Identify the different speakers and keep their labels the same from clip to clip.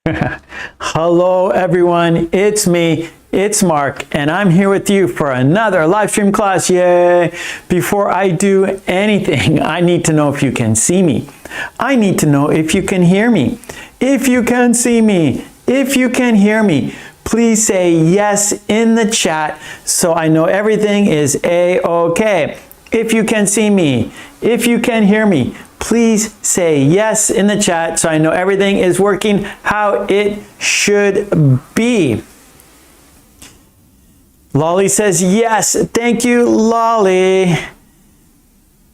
Speaker 1: Hello everyone, it's me, it's Mark, and I'm here with you for another live stream class. Yay! Before I do anything, I need to know if you can see me. I need to know if you can hear me. If you can see me, if you can hear me, please say yes in the chat so I know everything is A-OK. If you can see me, if you can hear me, please say yes in the chat so I know everything is working how it should be. Lolly says yes. Thank you, Lolly.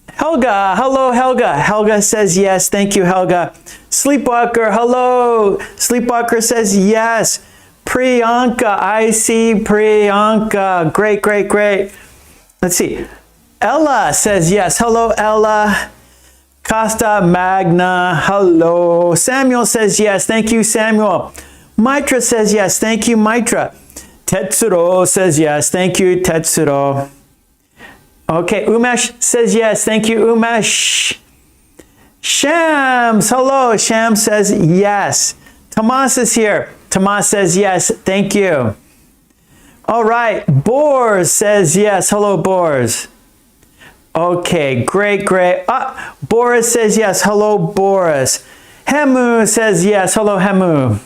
Speaker 1: Helga, hello Helga. Helga says yes. Thank you, Helga. Sleepwalker, hello. Sleepwalker says yes. Priyanka, I see Priyanka. Great, great, great. Let's see. Ella says yes. Hello, Ella. Costa Magna, hello. Samuel says yes. Thank you, Samuel. Mitra says yes. Thank you, Mitra. Tetsuro says yes. Thank you, Tetsuro. Okay, Umesh says yes. Thank you, Umesh. Shams, hello. Shams says yes. Tomas is here. Tomas says yes. Thank you. All right, Boris says yes. Hello, Boris. Okay, great, great. Boris says yes. Hello, Boris. Hemu says yes. Hello, Hemu.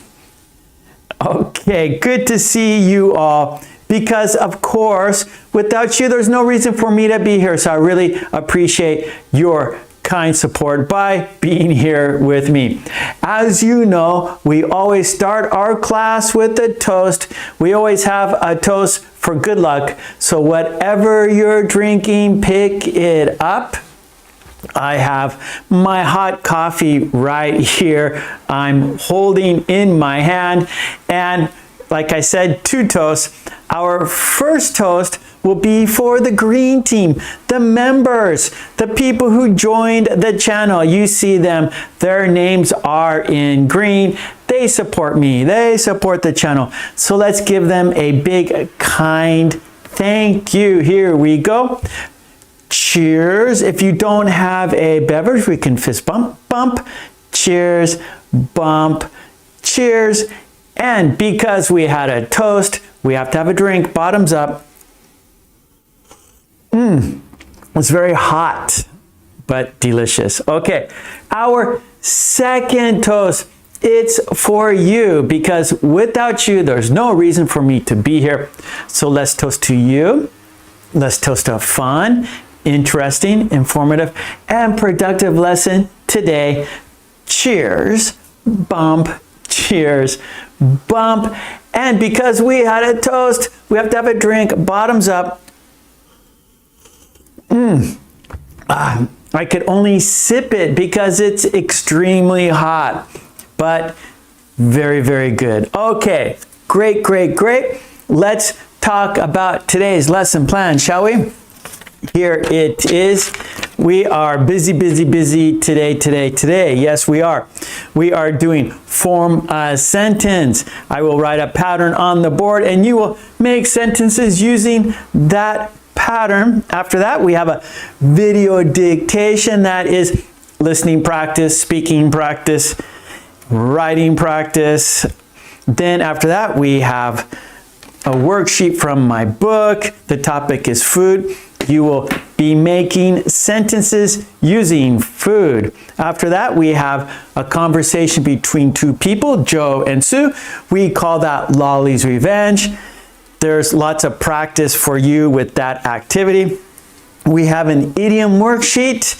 Speaker 1: Okay, good to see you all. Because, of course, without you, there's no reason for me to be here. So I really appreciate your kind support by being here with me. As you know, we always start our class with a toast. We always have a toast for good luck. So whatever you're drinking, pick it up. I have my hot coffee right here. I'm holding in my hand. And like I said, 2 toasts. Our first toast will be for the green team, the members, the people who joined the channel. You see them, their names are in green. They support me, they support the channel. So let's give them a big, kind thank you. Here we go. Cheers. If you don't have a beverage, we can fist bump, bump. Cheers, bump, cheers. And because we had a toast, we have to have a drink, bottoms up. It's very hot, but delicious. Okay, our second toast, it's for you, because without you, there's no reason for me to be here. So let's toast to you. Let's toast to a fun, interesting, informative, and productive lesson today. Cheers, bump, cheers, bump. And because we had a toast, we have to have a drink, bottoms up. I could only sip it because it's extremely hot, but very, very good. Okay, great, great, great. Let's talk about today's lesson plan, shall we? Here it is. We are busy, busy, busy today. Yes, we are. We are doing form a sentence. I will write a pattern on the board and you will make sentences using that pattern. After that, we have a video dictation, that is listening practice, speaking practice, writing practice. Then after that, we have a worksheet from my book. The topic is food. You will be making sentences using food. After that, we have a conversation between 2 people, Joe and Sue. We call that Lolly's Revenge. There's lots of practice for you with that activity. We have an idiom worksheet.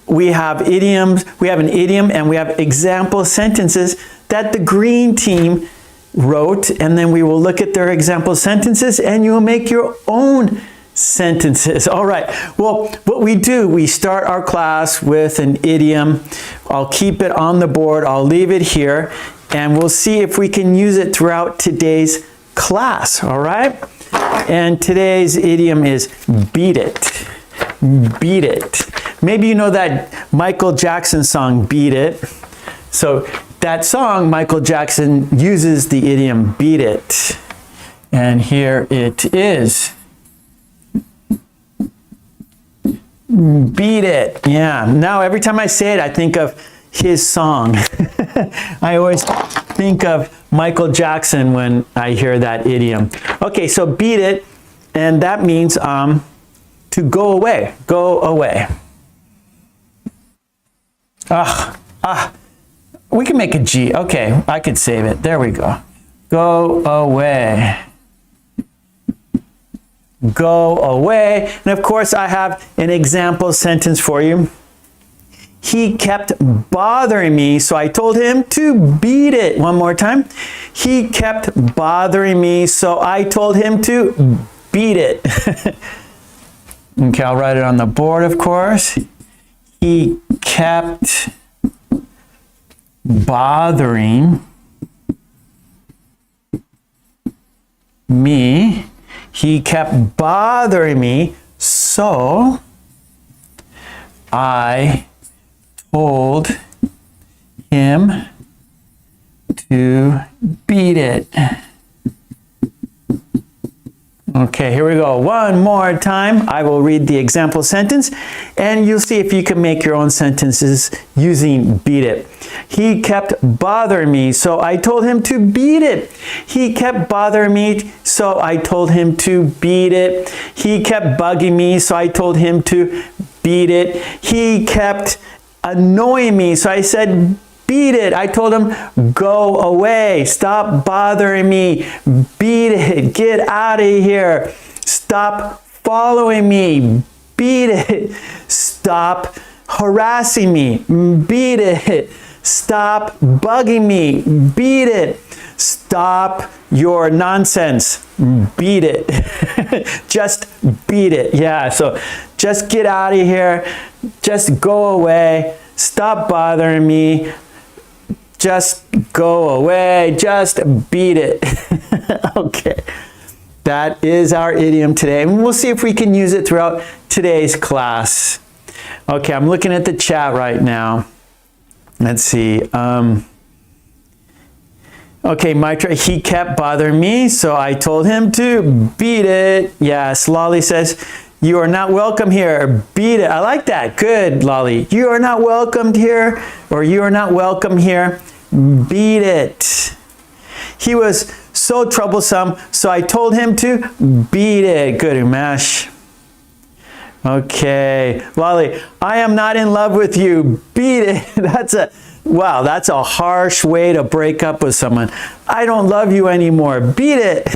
Speaker 1: We have idioms. We have an idiom and we have example sentences that the green team wrote. And then we will look at their example sentences and you will make your own sentences. All right. Well, what we do, we start our class with an idiom. I'll keep it on the board. I'll leave it here and we'll see if we can use it throughout today's class. All right. And today's idiom is beat it. Beat it. Maybe you know that Michael Jackson song, Beat It. So that song, Michael Jackson uses the idiom beat it. And here it is. Beat it. Yeah. Now every time I say it, I think of his song. I always think of Michael Jackson when I hear that idiom. Okay, so beat it, and that means to go away. Go away. We can make a G. Okay, I could save it. There we go. Go away. Go away. And of course, I have an example sentence for you. He kept bothering me, so I told him to beat it. One more time. He kept bothering me, so I told him to beat it. Okay, I'll write it on the board, of course. He kept bothering me. He kept bothering me, so I told him to beat it. Okay, here we go. One more time. I will read the example sentence, and you'll see if you can make your own sentences using beat it. He kept bothering me, so I told him to beat it. He kept bothering me, so I told him to beat it. He kept bugging me, so I told him to beat it. He kept annoying me, so I said, beat it. I told him, go away. Stop bothering me. Beat it. Get out of here. Stop following me. Beat it. Stop harassing me. Beat it. Stop bugging me. Beat it. Stop your nonsense. Beat it. Just beat it. Yeah, so just get out of here. Just go away. Stop bothering me. Just go away. Just beat it. Okay. That is our idiom today. And we'll see if we can use it throughout today's class. Okay, I'm looking at the chat right now. Let's see. Okay, Mitra, he kept bothering me, so I told him to beat it. Yes, Lolly says, you are not welcome here. Beat it. I like that. Good, Lolly. You are not welcomed here, or you are not welcome here. Beat it. He was so troublesome, so I told him to beat it. Good, Umesh. Okay, Lolly, I am not in love with you. Beat it. Wow, that's a harsh way to break up with someone. I don't love you anymore. Beat it.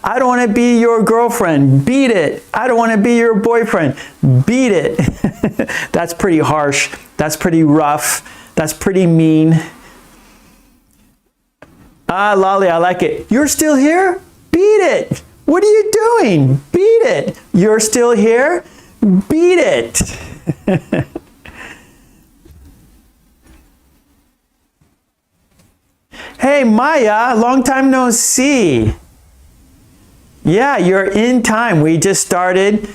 Speaker 1: I don't want to be your girlfriend. Beat it. I don't want to be your boyfriend. Beat it. That's pretty harsh. That's pretty rough. That's pretty mean. Lolly, I like it. You're still here? Beat it. What are you doing? Beat it. You're still here? Beat it. Hey, Maya, long time no see. Yeah, you're in time. We just started,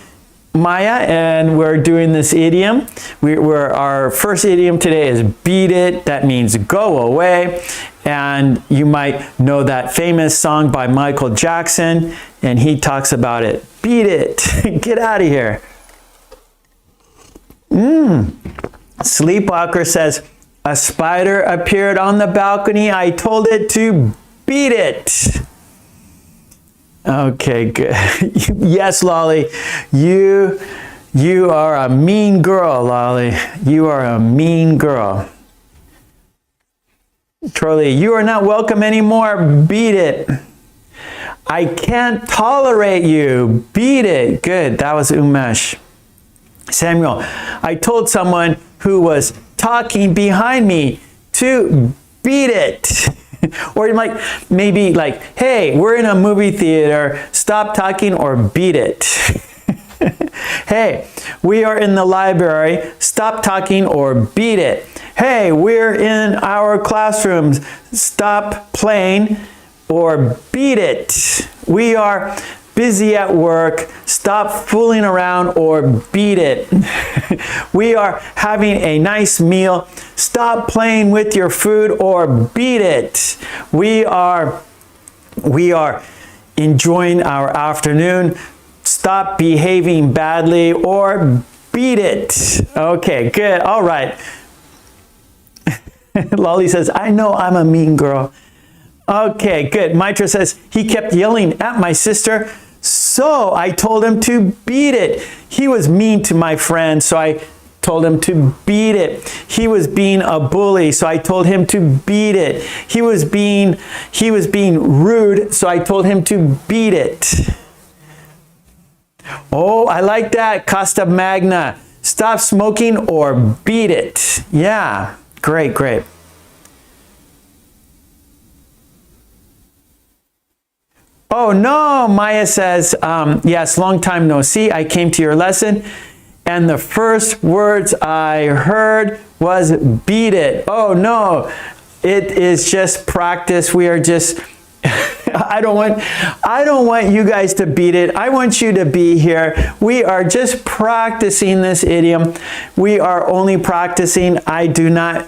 Speaker 1: Maya, and we're doing this idiom. Our first idiom today is beat it. That means go away. And you might know that famous song by Michael Jackson, and he talks about it. Beat it. Get out of here. Sleepwalker says, a spider appeared on the balcony. I told it to beat it. Okay, good. Yes, Lolly. You are a mean girl, Lolly. You are a mean girl. Trolley, you are not welcome anymore. Beat it. I can't tolerate you. Beat it. Good. That was Umesh. Samuel, I told someone who was talking behind me to beat it. Or maybe like, hey, we're in a movie theater, stop talking or beat it. Hey, we are in the library, stop talking or beat it. Hey, we're in our classrooms, stop playing or beat it. We are busy at work, stop fooling around or beat it. We are having a nice meal, stop playing with your food or beat it. We are enjoying our afternoon, stop behaving badly or beat it. Okay, good, all right. Lolly says, I know I'm a mean girl. Okay, good. Mitra says, he kept yelling at my sister, so I told him to beat it. He was mean to my friend, so I told him to beat it. He was being a bully, so I told him to beat it. He was being rude, so I told him to beat it. Oh, I like that. Costa Magna. Stop smoking or beat it. Yeah, great, great. Oh no, Maya says, yes, long time no see. I came to your lesson and the first words I heard was beat it. Oh no, it is just practice. We are just, I don't want you guys to beat it. I want you to be here. We are just practicing this idiom. We are only practicing. I do not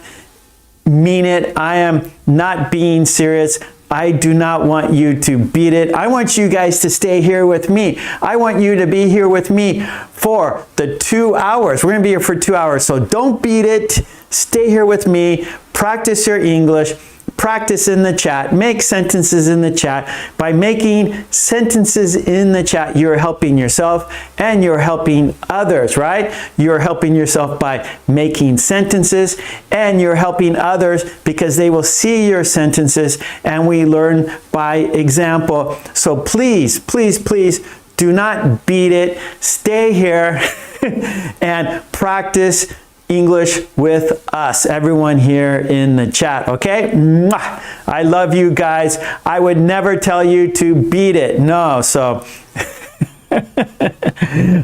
Speaker 1: mean it. I am not being serious. I do not want you to beat it. I want you guys to stay here with me. I want you to be here with me for the 2 hours. We're going to be here for 2 hours. So don't beat it. Stay here with me. Practice your English. Practice in the chat. Make sentences in the chat. By making sentences in the chat, you're helping yourself and you're helping others, right? You're helping yourself by making sentences and you're helping others because they will see your sentences and we learn by example. So please, please, please do not beat it. Stay here and practice English with us, everyone here in the chat, okay? Mwah! I love you guys. I would never tell you to beat it. No, so.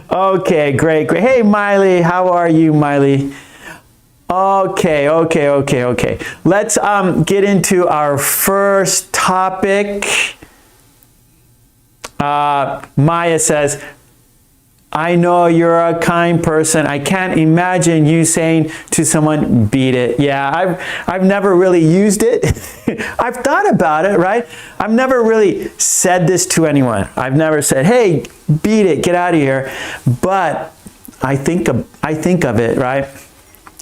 Speaker 1: Okay, great, great. Hey, Miley, how are you, Miley? Okay, okay, okay, okay. Let's get into our first topic. Maya says, I know you're a kind person. I can't imagine you saying to someone, beat it. Yeah, I've never really used it. I've thought about it, right? I've never really said this to anyone. I've never said, hey, beat it, get out of here. But I think of it, right?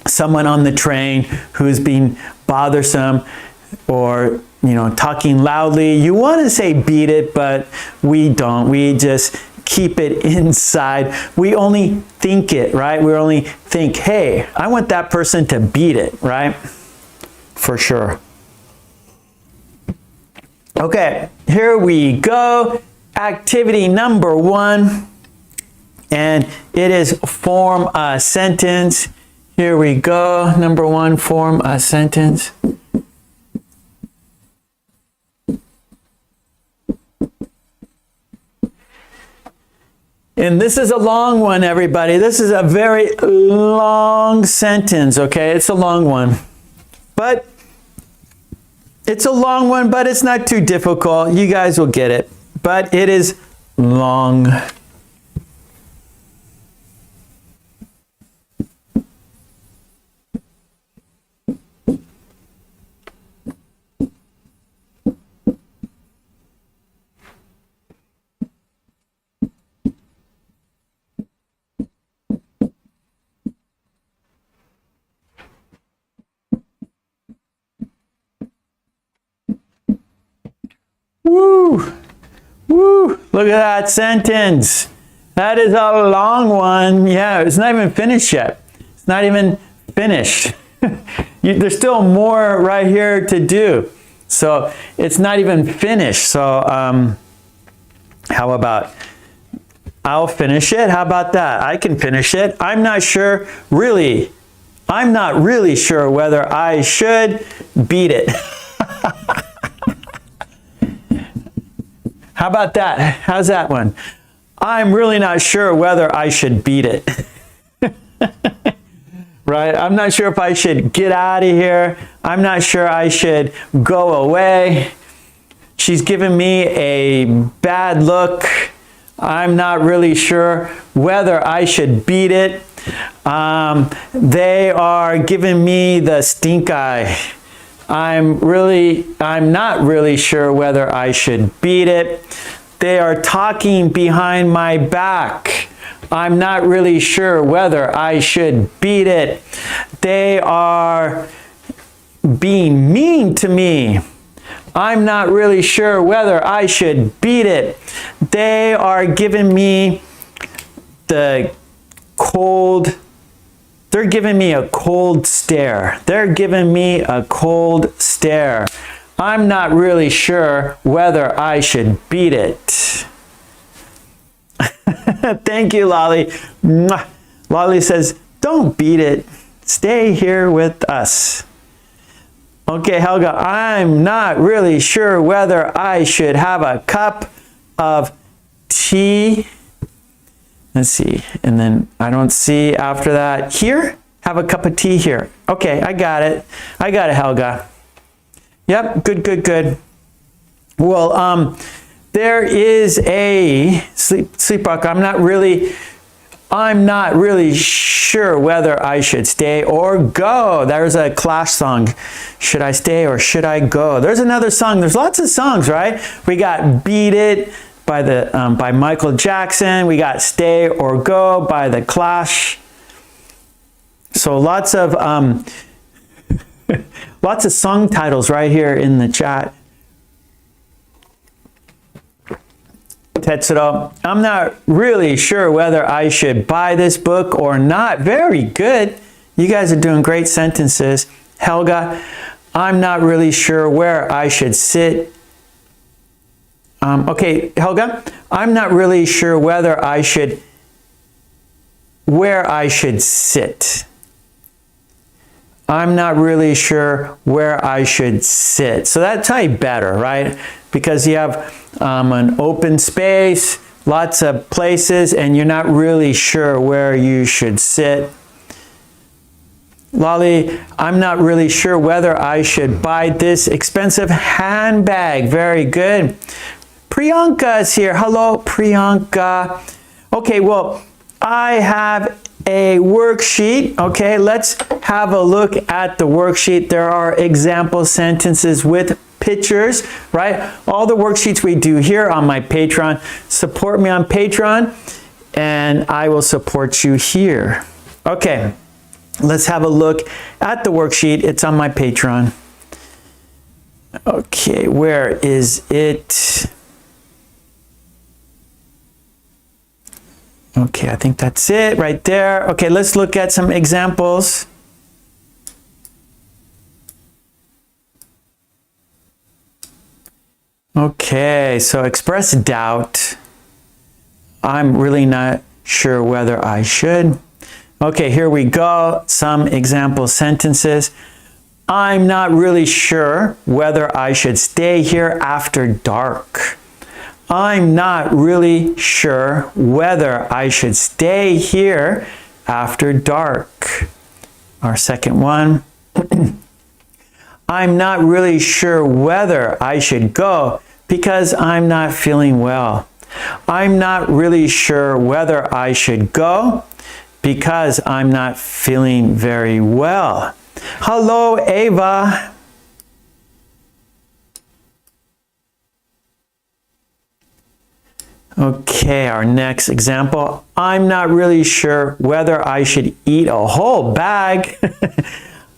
Speaker 1: Someone on the train who's being bothersome or, you know, talking loudly. You want to say beat it, but we don't. We just keep it inside. We only think it, right? We only think, hey, I want that person to beat it, right? For sure. Okay, here we go. Activity number 1. And it is form a sentence. Here we go. Number 1, form a sentence. And this is a long one, everybody. This is a very long sentence, okay? It's a long one. But it's a long one, but it's not too difficult. You guys will get it. But it is long. Woo! Woo! Look at that sentence. That is a long one. Yeah, it's not even finished yet. It's not even finished. There's still more right here to do. So it's not even finished. So how about I'll finish it? How about that? I can finish it. I'm not sure, really. I'm not really sure whether I should beat it. How about that? How's that one? I'm really not sure whether I should beat it. Right? I'm not sure if I should get out of here. I'm not sure I should go away. She's giving me a bad look. I'm not really sure whether I should beat it. They are giving me the stink eye. I'm not really sure whether I should beat it. They are talking behind my back. I'm not really sure whether I should beat it. They are being mean to me. I'm not really sure whether I should beat it. They are giving me the cold, they're giving me a cold stare. They're giving me a cold stare. I'm not really sure whether I should beat it. Thank you, Lolly. Mwah. Lolly says, don't beat it. Stay here with us. Okay, Helga, I'm not really sure whether I should have a cup of tea. Let's see. And then I don't see after that. Here? Have a cup of tea here. Okay, I got it. I got it, Helga. Yep, good, good, good. Well, there is a sleepwalk. I'm not really sure whether I should stay or go. There's a Clash song. Should I stay or should I go? There's another song. There's lots of songs, right? We got Beat It by Michael Jackson. We got Stay or Go by the Clash. So lots of lots of song titles right here in the chat. Tetsuro, I'm not really sure whether I should buy this book or not. Very good. You guys are doing great sentences. Helga, I'm not really sure where I should sit. Okay, Helga, I'm not really sure where I should sit. I'm not really sure where I should sit. So that's how you better, right? Because you have an open space, lots of places, and you're not really sure where you should sit. Lolly, I'm not really sure whether I should buy this expensive handbag. Very good. Priyanka is here. Hello, Priyanka. Okay, well, I have a worksheet. Okay, let's have a look at the worksheet. There are example sentences with pictures, right? All the worksheets we do here on my Patreon. Support me on Patreon and I will support you here. Okay, let's have a look at the worksheet. It's on my Patreon. Okay, where is it? Okay, I think that's it right there. Okay, let's look at some examples. Okay, so express doubt. I'm really not sure whether I should. Okay, here we go. Some example sentences. I'm not really sure whether I should stay here after dark. I'm not really sure whether I should stay here after dark. Our second one. I'm not really sure whether I should go because I'm not feeling well. I'm not really sure whether I should go because I'm not feeling very well. Hello, Ava. Okay, our next example. I'm not really sure whether I should eat a whole bag.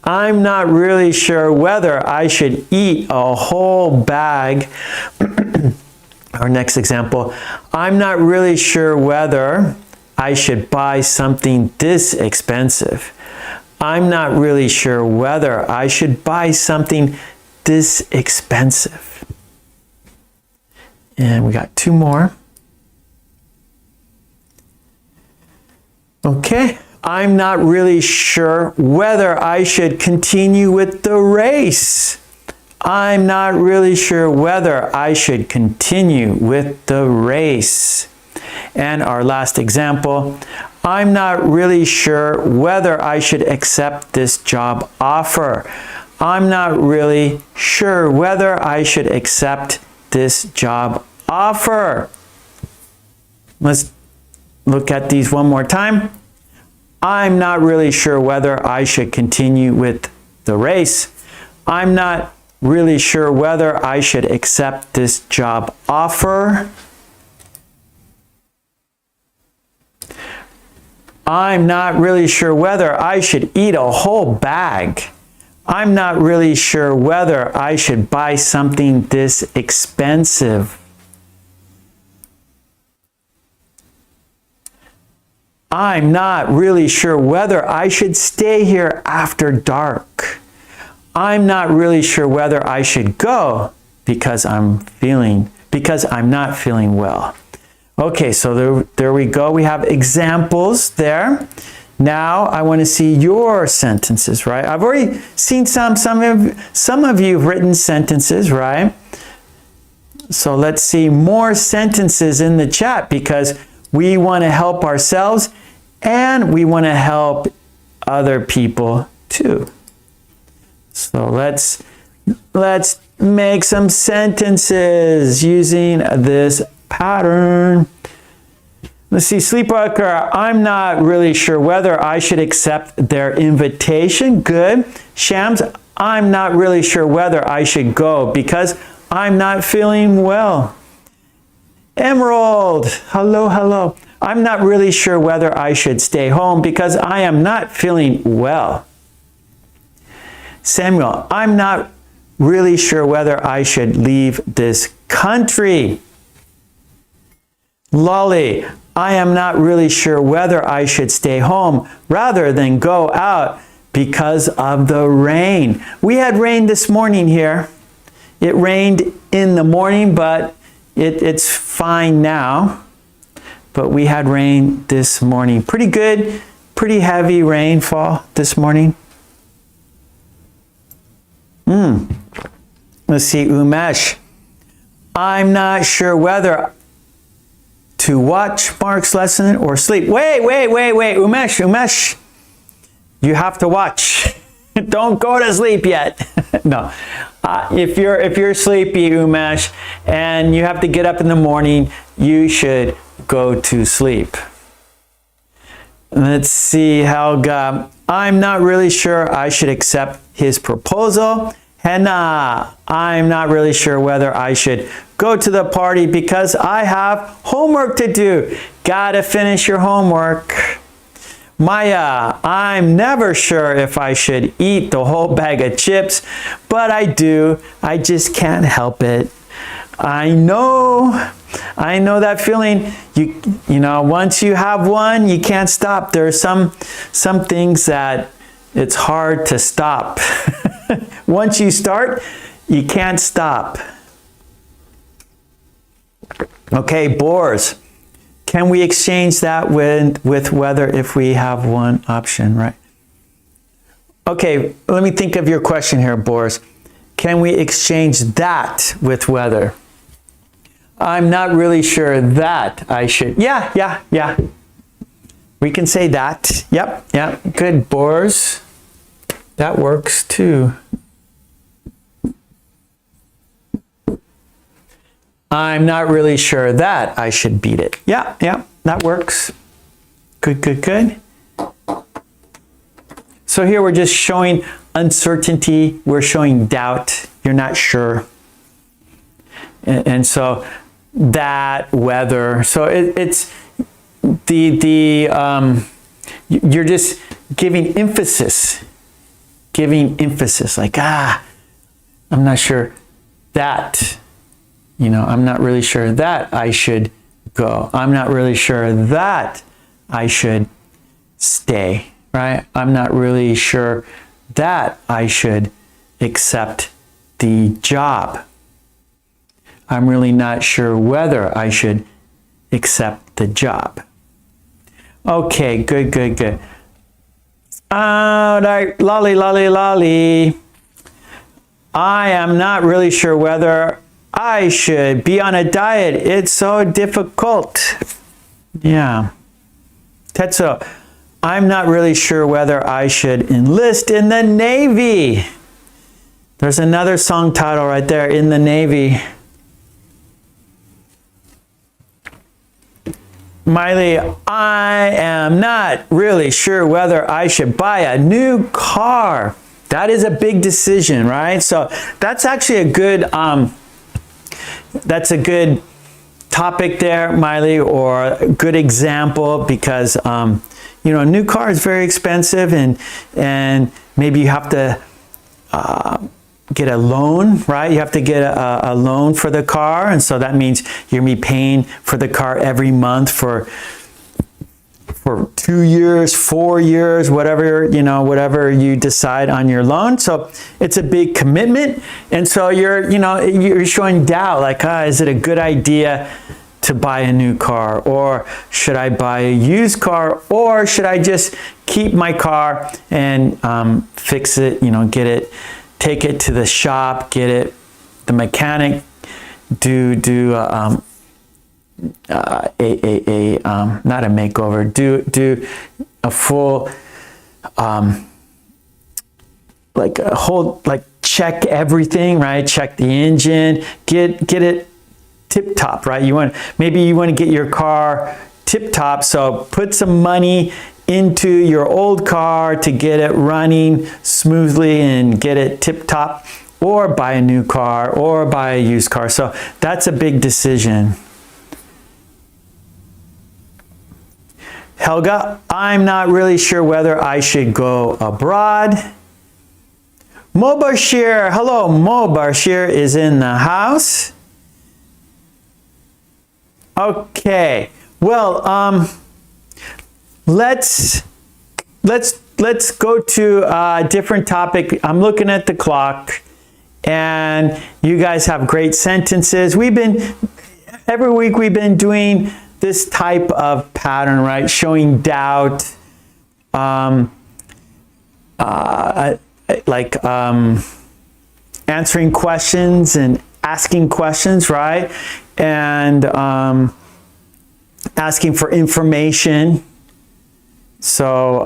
Speaker 1: I'm not really sure whether I should eat a whole bag. Our next example. I'm not really sure whether I should buy something this expensive. I'm not really sure whether I should buy something this expensive. And we got two more. Okay, I'm not really sure whether I should continue with the race. I'm not really sure whether I should continue with the race. And our last example, I'm not really sure whether I should accept this job offer. I'm not really sure whether I should accept this job offer. Let's look at these one more time. I'm not really sure whether I should continue with the race. I'm not really sure whether I should accept this job offer. I'm not really sure whether I should eat a whole bag. I'm not really sure whether I should buy something this expensive. I'm not really sure whether I should stay here after dark. I'm not really sure whether I should go because I'm not feeling well. Okay, so there we go. We have examples there. Now I want to see your sentences, right? I've already seen some of you have written sentences, right? So let's see more sentences in the chat because we want to help ourselves and we want to help other people too. So let's make some sentences using this pattern. Let's see, Sleepwalker, I'm not really sure whether I should accept their invitation. Good. Shams, I'm not really sure whether I should go because I'm not feeling well. Emerald, hello, hello. I'm not really sure whether I should stay home because I am not feeling well. Samuel, I'm not really sure whether I should leave this country. Lolly, I am not really sure whether I should stay home rather than go out because of the rain. We had rain this morning here. It rained in the morning, but it's fine now. But we had rain this morning. Pretty good, pretty heavy rainfall this morning. Let's see, Umesh. I'm not sure whether to watch Mark's lesson or sleep. Wait, Umesh. You have to watch. Don't go to sleep yet. No. If you're sleepy, Umesh, and you have to get up in the morning, you should go to sleep. Let's see, Helga. I'm not really sure I should accept his proposal. Hannah, I'm not really sure whether I should go to the party because I have homework to do. Gotta finish your homework. Maya, I'm never sure if I should eat the whole bag of chips, but I do. I just can't help it. I know that feeling. You know, once you have one, you can't stop. There are some things that it's hard to stop. Once you start, you can't stop. Okay, bores. Can we exchange that with whether if we have one option, right? Okay, let me think of your question here, Boris. Can we exchange that with whether? I'm not really sure that I should. Yeah. We can say that. Yep. Good, Boris. That works too. I'm not really sure that I should beat it. Yeah, that works. Good. So here we're just showing uncertainty. We're showing doubt. You're not sure. And so that, whether. So it's you're just giving emphasis. Like, I'm not sure that. I'm not really sure that I should go. I'm not really sure that I should stay, right? I'm not really sure that I should accept the job. I'm really not sure whether I should accept the job. Okay, good. All right, lolly. I am not really sure whether I should be on a diet. It's so difficult. Yeah. Tetsuo, I'm not really sure whether I should enlist in the Navy. There's another song title right there, In the Navy. Miley, I am not really sure whether I should buy a new car. That is a big decision, right? So that's actually a good that's a good topic there, Miley, or a good example, because a new car is very expensive, and maybe you have to get a loan, right? You have to get a loan for the car, and so that means you're gonna be paying for the car every month for 2 years, 4 years, whatever, whatever you decide on your loan. So it's a big commitment. And so you're showing doubt, like, is it a good idea to buy a new car? Or should I buy a used car? Or should I just keep my car and fix it, get it, take it to the shop, get it, the mechanic, do not a makeover, do a full check everything, right? Check the engine, get it tip top, right? Maybe you want to get your car tip top, so put some money into your old car to get it running smoothly and get it tip top, or buy a new car or buy a used car. So that's a big decision. Helga, I'm not really sure whether I should go abroad. Mobashir, hello, Mobashir is in the house. Okay, well, let's go to a different topic. I'm looking at the clock, and you guys have great sentences. Every week we've been doing this type of pattern, right? Showing doubt, answering questions and asking questions, right? And asking for information. So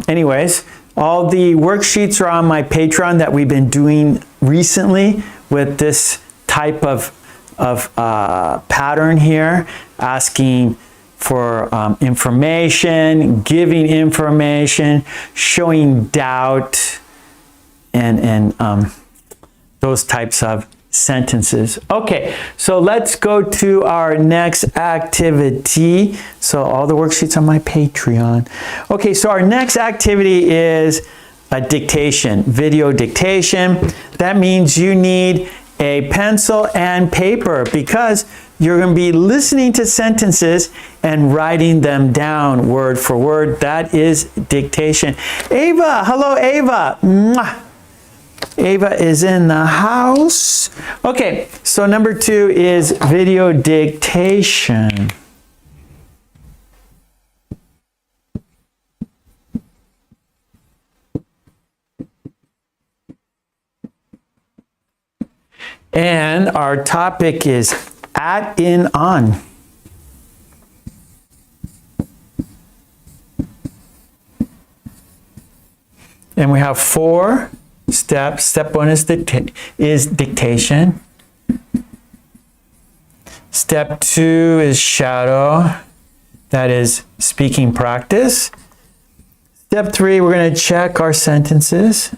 Speaker 1: anyways, all the worksheets are on my Patreon that we've been doing recently with this type of pattern here, asking for information, giving information, showing doubt, and those types of sentences. Okay, so let's go to our next activity. So all the worksheets on my Patreon. Okay, so our next activity is a dictation, video dictation. That means you need a pencil and paper because you're going to be listening to sentences and writing them down word for word. That is dictation. Ava, hello Ava. Mwah. Ava is in the house. Okay, so number 2 is video dictation. And our topic is at, in, on. And we have 4 steps. Step 1 is dictation. Step 2 is shadow. That is speaking practice. Step 3, we're going to check our sentences.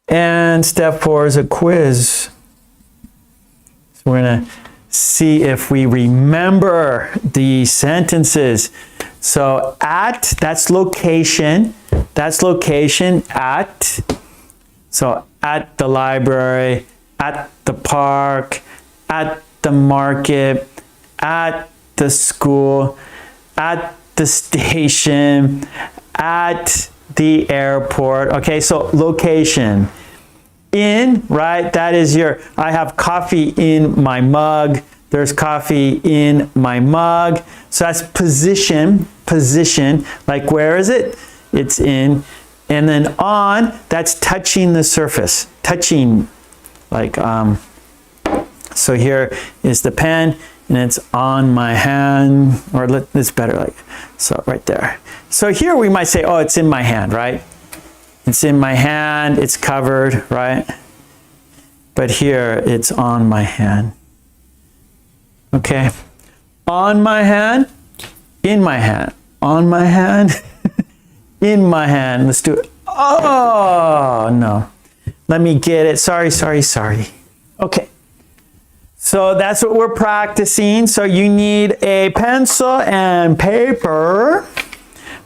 Speaker 1: And step 4 is a quiz. So we're going to see if we remember the sentences. So at, that's location. That's location, at. So at the library, at the park, at the market, at the school, at the station, at the airport. Okay, so location. In, right, that is I have coffee in my mug. There's coffee in my mug. So that's position, like where is it? It's in. And then on, that's touching the surface. Touching, like, so here is the pen, and it's on my hand, or it's better, like, so right there. So here we might say, oh, it's in my hand, right? It's in my hand, it's covered, right? But here, it's on my hand. Okay? On my hand, in my hand. On my hand, in my hand. Let's do it. Oh, no. Let me get it. Sorry. Okay. So that's what we're practicing. So you need a pencil and paper.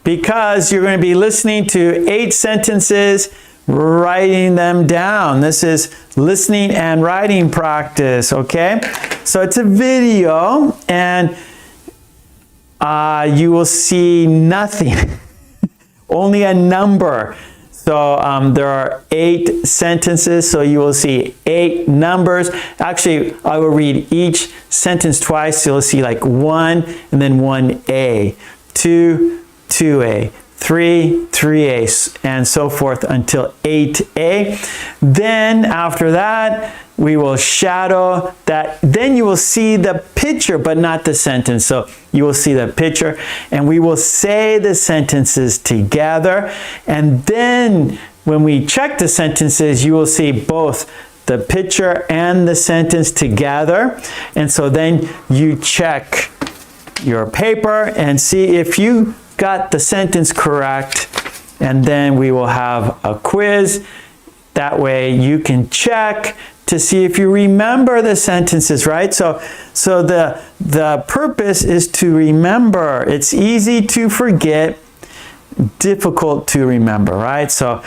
Speaker 1: because you're going to be listening to 8 sentences, writing them down. This is listening and writing practice, okay? So it's a video, and you will see nothing, only a number. So there are 8 sentences, so you will see 8 numbers. Actually, I will read each sentence twice. You'll see like 1 and then 1A, 2, 2A, 3, 3A, and so forth until 8A. Then after that, we will shadow that. Then you will see the picture, but not the sentence. So you will see the picture, and we will say the sentences together. And then when we check the sentences, you will see both the picture and the sentence together. And so then you check your paper and see if you got the sentence correct. And then we will have a quiz. That way you can check to see if you remember the sentences, right? So the purpose is to remember. It's easy to forget, difficult to remember, right? So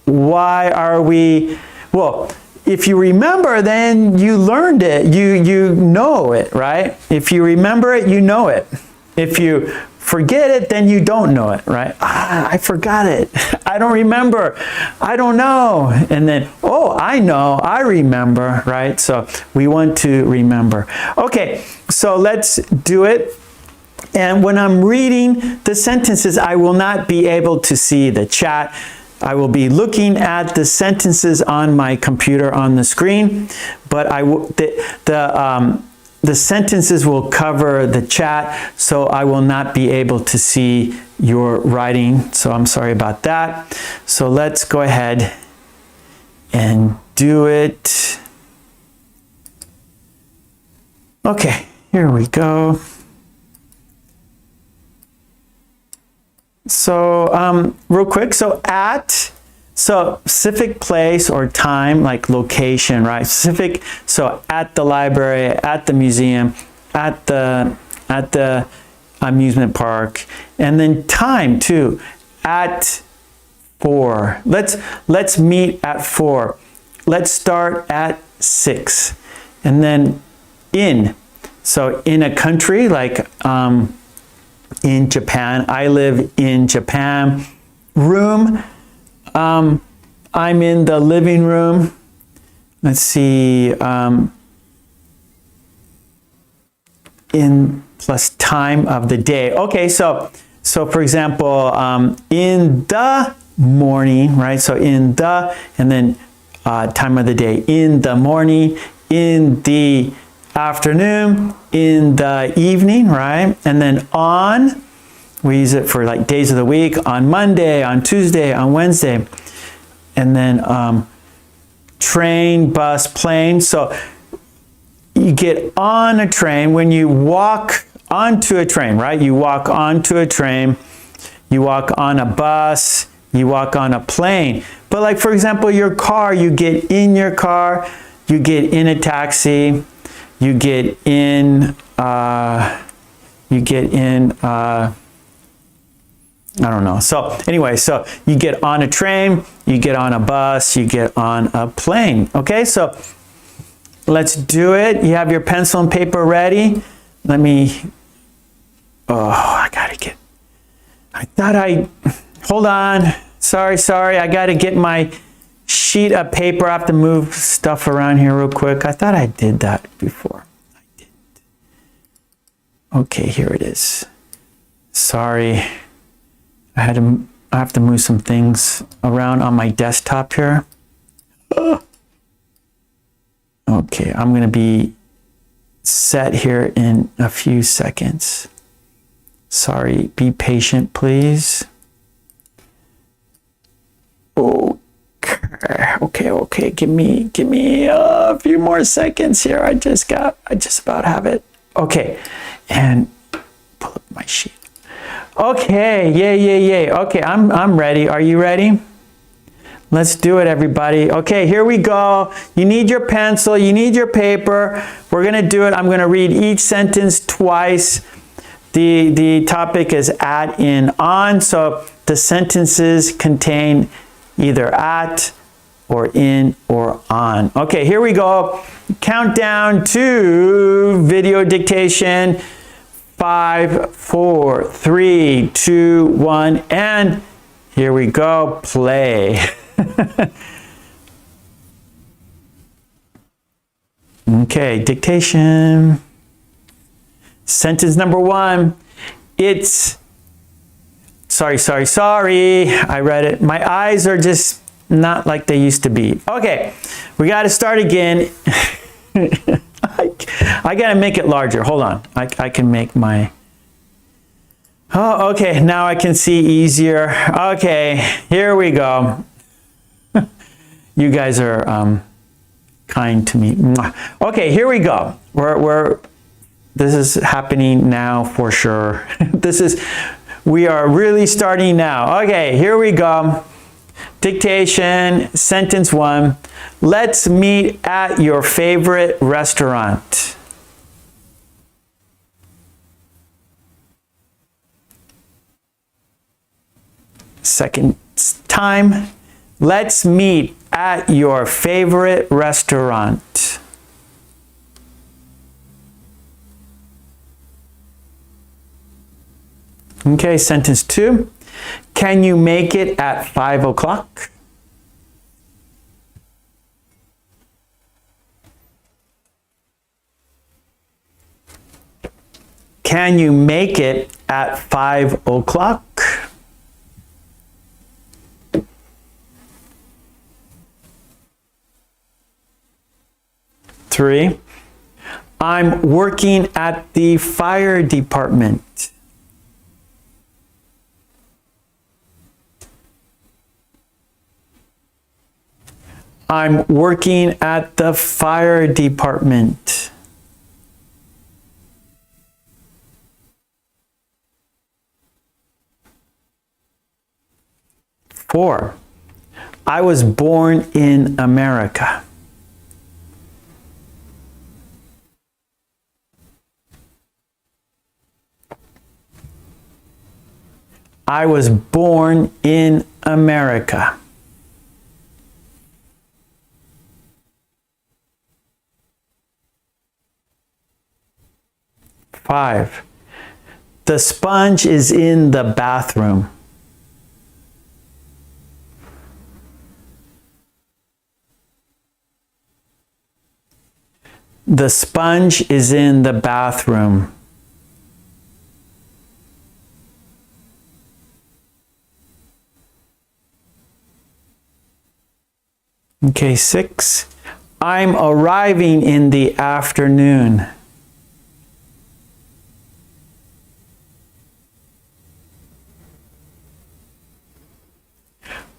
Speaker 1: why are we, well, if you remember, then you learned it, you know it, right? If you remember it, you know it. If you forget it, then you don't know it, right? I forgot it. I don't remember. I don't know. And then, oh, I know. I remember, right? So we want to remember. Okay, so let's do it. And when I'm reading the sentences, I will not be able to see the chat. I will be looking at the sentences on my computer on the screen, but the sentences will cover the chat, so I will not be able to see your writing. So I'm sorry about that. So let's go ahead and do it. Okay, here we go. So real quick, so specific place or time, like location, right? Specific, so at the library, at the museum, at the amusement park, and then time too, at 4. Let's meet at 4. Let's start at 6, and then in. So in a country like in Japan, I live in Japan. Room. I'm in the living room. Let's see, in plus time of the day. Okay, so for example, in the morning, right? So in the, and then time of the day. In the morning, in the afternoon, in the evening, right? And then on, we use it for like days of the week, on Monday, on Tuesday, on Wednesday. And then train, bus, plane. So you get on a train when you walk onto a train, right? You walk onto a train, you walk on a bus, you walk on a plane. But like, for example, your car, you get in your car, you get in a taxi, you get in, I don't know. So anyway, so you get on a train, you get on a bus, you get on a plane. Okay, so let's do it. You have your pencil and paper ready. Let me, I hold on. Sorry. I got to get my sheet of paper. I have to move stuff around here real quick. I thought I did that before. I didn't. Okay, here it is. Sorry. I have to move some things around on my desktop here. Okay, I'm going to be set here in a few seconds. Sorry, be patient, please. Okay. Give me a few more seconds here. I just about have it. Okay, and pull up my sheet. Okay, yay. Okay, I'm ready. Are you ready? Let's do it, everybody. Okay, here we go. You need your pencil, you need your paper. We're gonna do it. I'm gonna read each sentence twice. The topic is at, in, on, so the sentences contain either at or in or on. Okay, here we go. Countdown to video dictation. 5, 4, 3, 2, 1, and here we go. Play. Okay, dictation. Sentence number 1. It's, sorry. I read it. My eyes are just not like they used to be. Okay, we got to start again. I got to make it larger. Hold on. I can make my... Oh, okay. Now I can see easier. Okay, here we go. You guys are kind to me. Okay, here we go. This is happening now for sure. We are really starting now. Okay, here we go. Dictation, sentence 1. Let's meet at your favorite restaurant. Second time. Let's meet at your favorite restaurant. Okay, sentence 2. Can you make it at 5 o'clock? Can you make it at 5 o'clock? Three, I'm working at the fire department. I'm working at the fire department. Four, I was born in America. I was born in America. Five, the sponge is in the bathroom. The sponge is in the bathroom. Okay, 6. I'm arriving in the afternoon.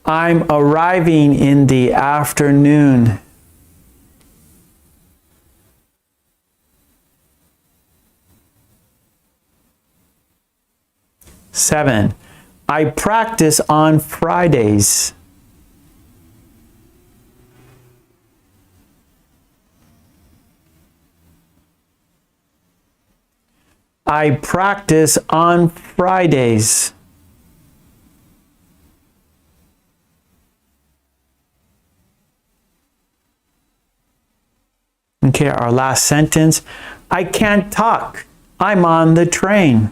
Speaker 1: I'm arriving in the afternoon. Seven, I practice on Fridays. I practice on Fridays. Okay, our last sentence. I can't talk. I'm on the train.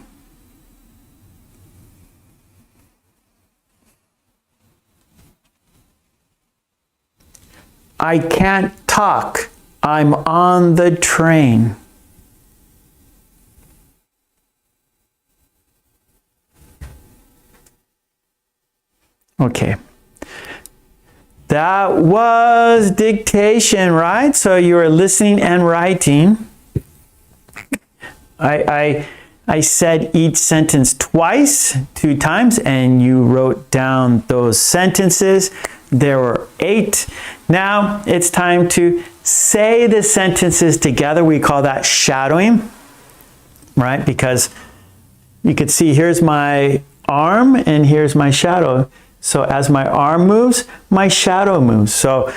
Speaker 1: I can't talk. I'm on the train. Okay. That was dictation, right? So you were listening and writing. I said each sentence twice, 2 times, and you wrote down those sentences. There were 8. Now it's time to say the sentences together. We call that shadowing, right? Because you could see here's my arm and here's my shadow. So as my arm moves, my shadow moves. So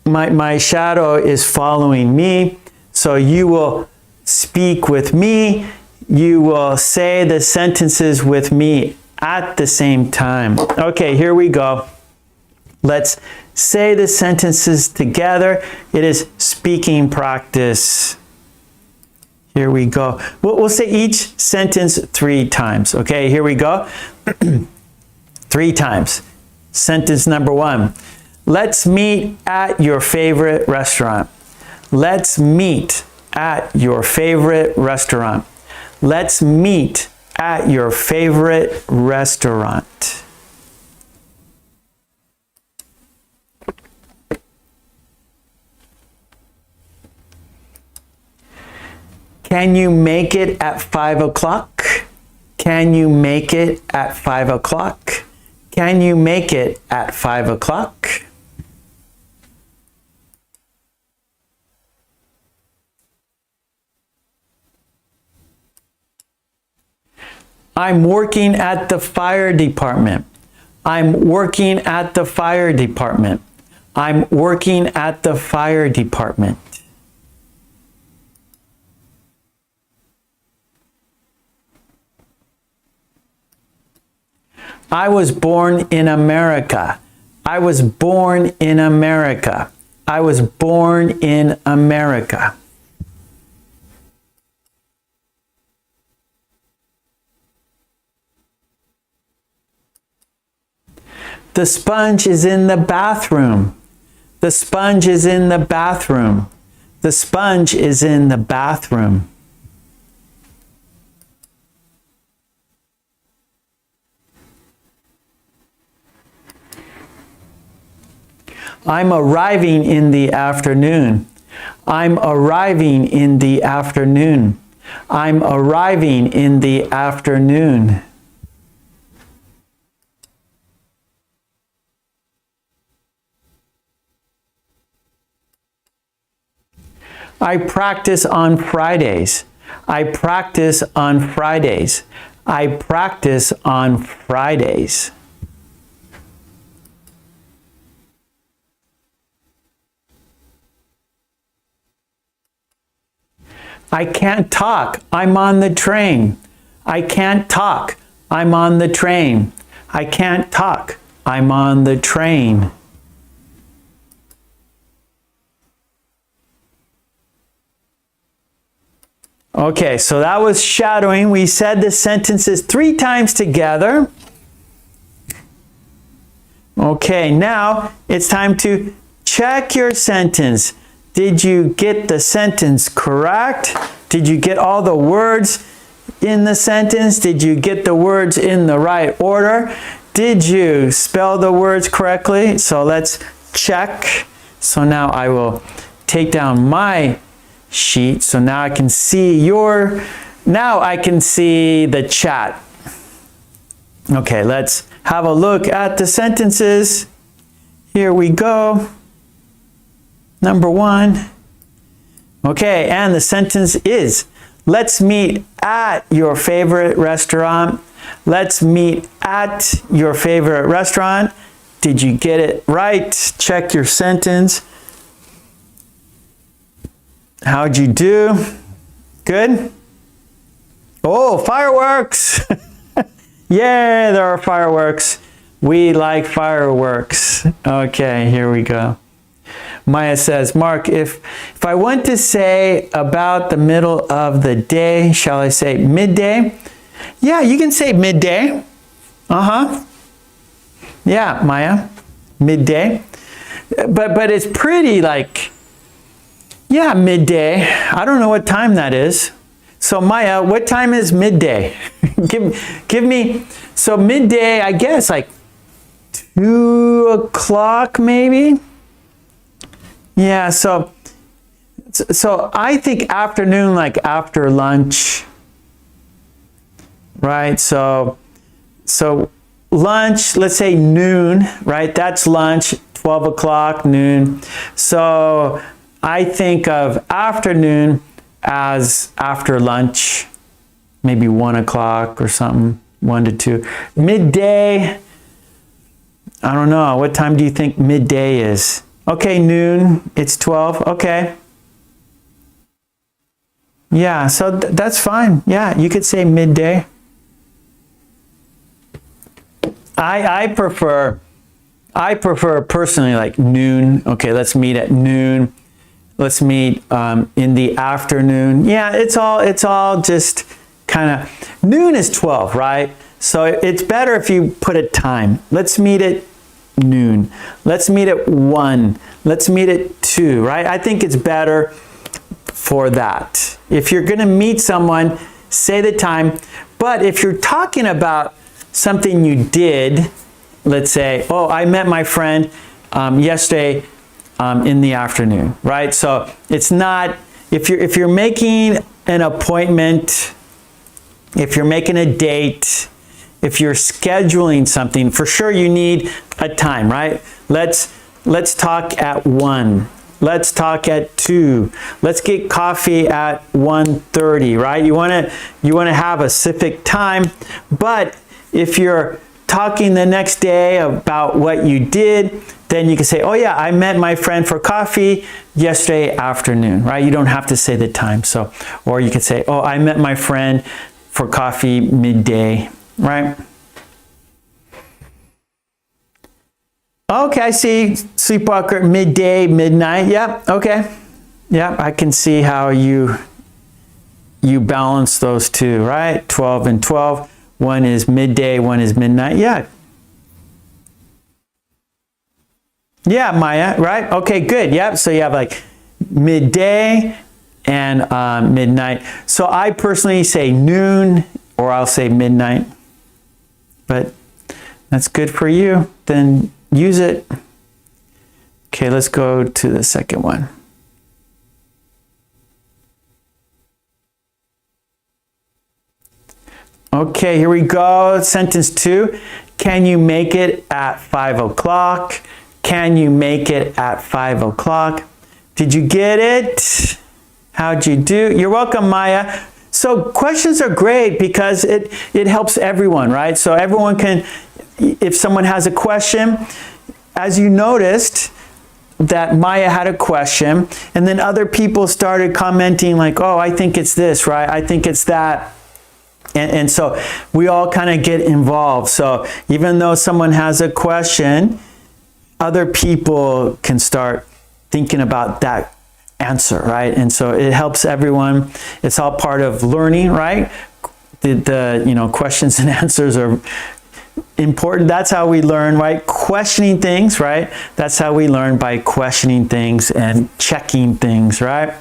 Speaker 1: my shadow is following me. So you will speak with me. you will say the sentences with me at the same time. Okay, here we go. Let's say the sentences together. It is speaking practice. Here we go. We'll say each sentence 3 times. Okay, here we go. 3 times. Sentence number 1. Let's meet at your favorite restaurant. Let's meet at your favorite restaurant. Let's meet at your favorite restaurant. Can you make it at 5 o'clock? Can you make it at 5 o'clock? Can you make it at 5 o'clock? I'm working at the fire department. I'm working at the fire department. I'm working at the fire department. I was born in America. I was born in America. I was born in America. The sponge is in the bathroom. The sponge is in the bathroom. The sponge is in the bathroom. I'm arriving in the afternoon. I'm arriving in the afternoon. I'm arriving in the afternoon. I practice on Fridays. I practice on Fridays. I practice on Fridays. I can't talk. I'm on the train. I can't talk. I'm on the train. I can't talk. I'm on the train. Okay, so that was shadowing. We said the sentences 3 times together. Okay, now it's time to check your sentence. Did you get the sentence correct? Did you get all the words in the sentence? Did you get the words in the right order? Did you spell the words correctly? So let's check. So now I will take down my sheet. So now I can see the chat. Okay, let's have a look at the sentences. Here we go. Number 1. Okay, and the sentence is, let's meet at your favorite restaurant. Let's meet at your favorite restaurant. Did you get it right? Check your sentence. How'd you do? Good? Oh, fireworks! Yay, there are fireworks. We like fireworks. Okay, here we go. Maya says, Mark, if I want to say about the middle of the day, shall I say midday? Yeah, you can say midday. Yeah, Maya, midday. But it's pretty like, yeah, midday. I don't know what time that is. So Maya, what time is midday? give me, so midday, I guess like 2 o'clock maybe? Yeah, so I think afternoon, like after lunch, right? So lunch, let's say noon, right? That's lunch, 12 o'clock, noon. So I think of afternoon as after lunch, maybe 1 o'clock or something, 1 to 2. Midday, I don't know. What time do you think midday is? Okay, noon, it's 12, okay. Yeah, so that's fine. Yeah, you could say midday. I prefer personally like noon. Okay, let's meet at noon. Let's meet in the afternoon. Yeah, it's all just kind of, noon is 12, right? So it's better if you put a time. Let's meet at noon. Let's meet at 1. Let's meet at 2, right? I think it's better for that. If you're going to meet someone, say the time. But if you're talking about something you did, let's say, oh, I met my friend yesterday in the afternoon, right? So it's not, if you're making an appointment, if you're making a date, if you're scheduling something, for sure you need a time, right? Let's talk at 1. Let's talk at 2. Let's get coffee at 1:30, right? You want to have a specific time, but if you're talking the next day about what you did, then you can say, oh yeah, I met my friend for coffee yesterday afternoon, right? You don't have to say the time. So, or you could say, oh, I met my friend for coffee midday, right? Okay, I see sleepwalker midday, midnight. Yep, okay. Yep, I can see how you balance those two, right? 12 and 12. One is midday, one is midnight. Yeah. Yeah, Maya, right? Okay, good. Yep, so you have like midday and midnight. So I personally say noon, or I'll say midnight. But that's good for you. Then use it. Okay, let's go to the second one. Okay, here we go. Sentence 2. Can you make it at 5 o'clock? Can you make it at 5 o'clock? Did you get it? How'd you do? You're welcome, Maya. So questions are great because it helps everyone, right? So everyone can, if someone has a question, as you noticed that Maya had a question, and then other people started commenting like, oh, I think it's this, right? I think it's that. And so we all kind of get involved. So even though someone has a question, other people can start thinking about that answer, right? And so it helps everyone. It's all part of learning, right? The questions and answers are important. That's how we learn, right? Questioning things, right? That's how we learn, by questioning things and checking things, right?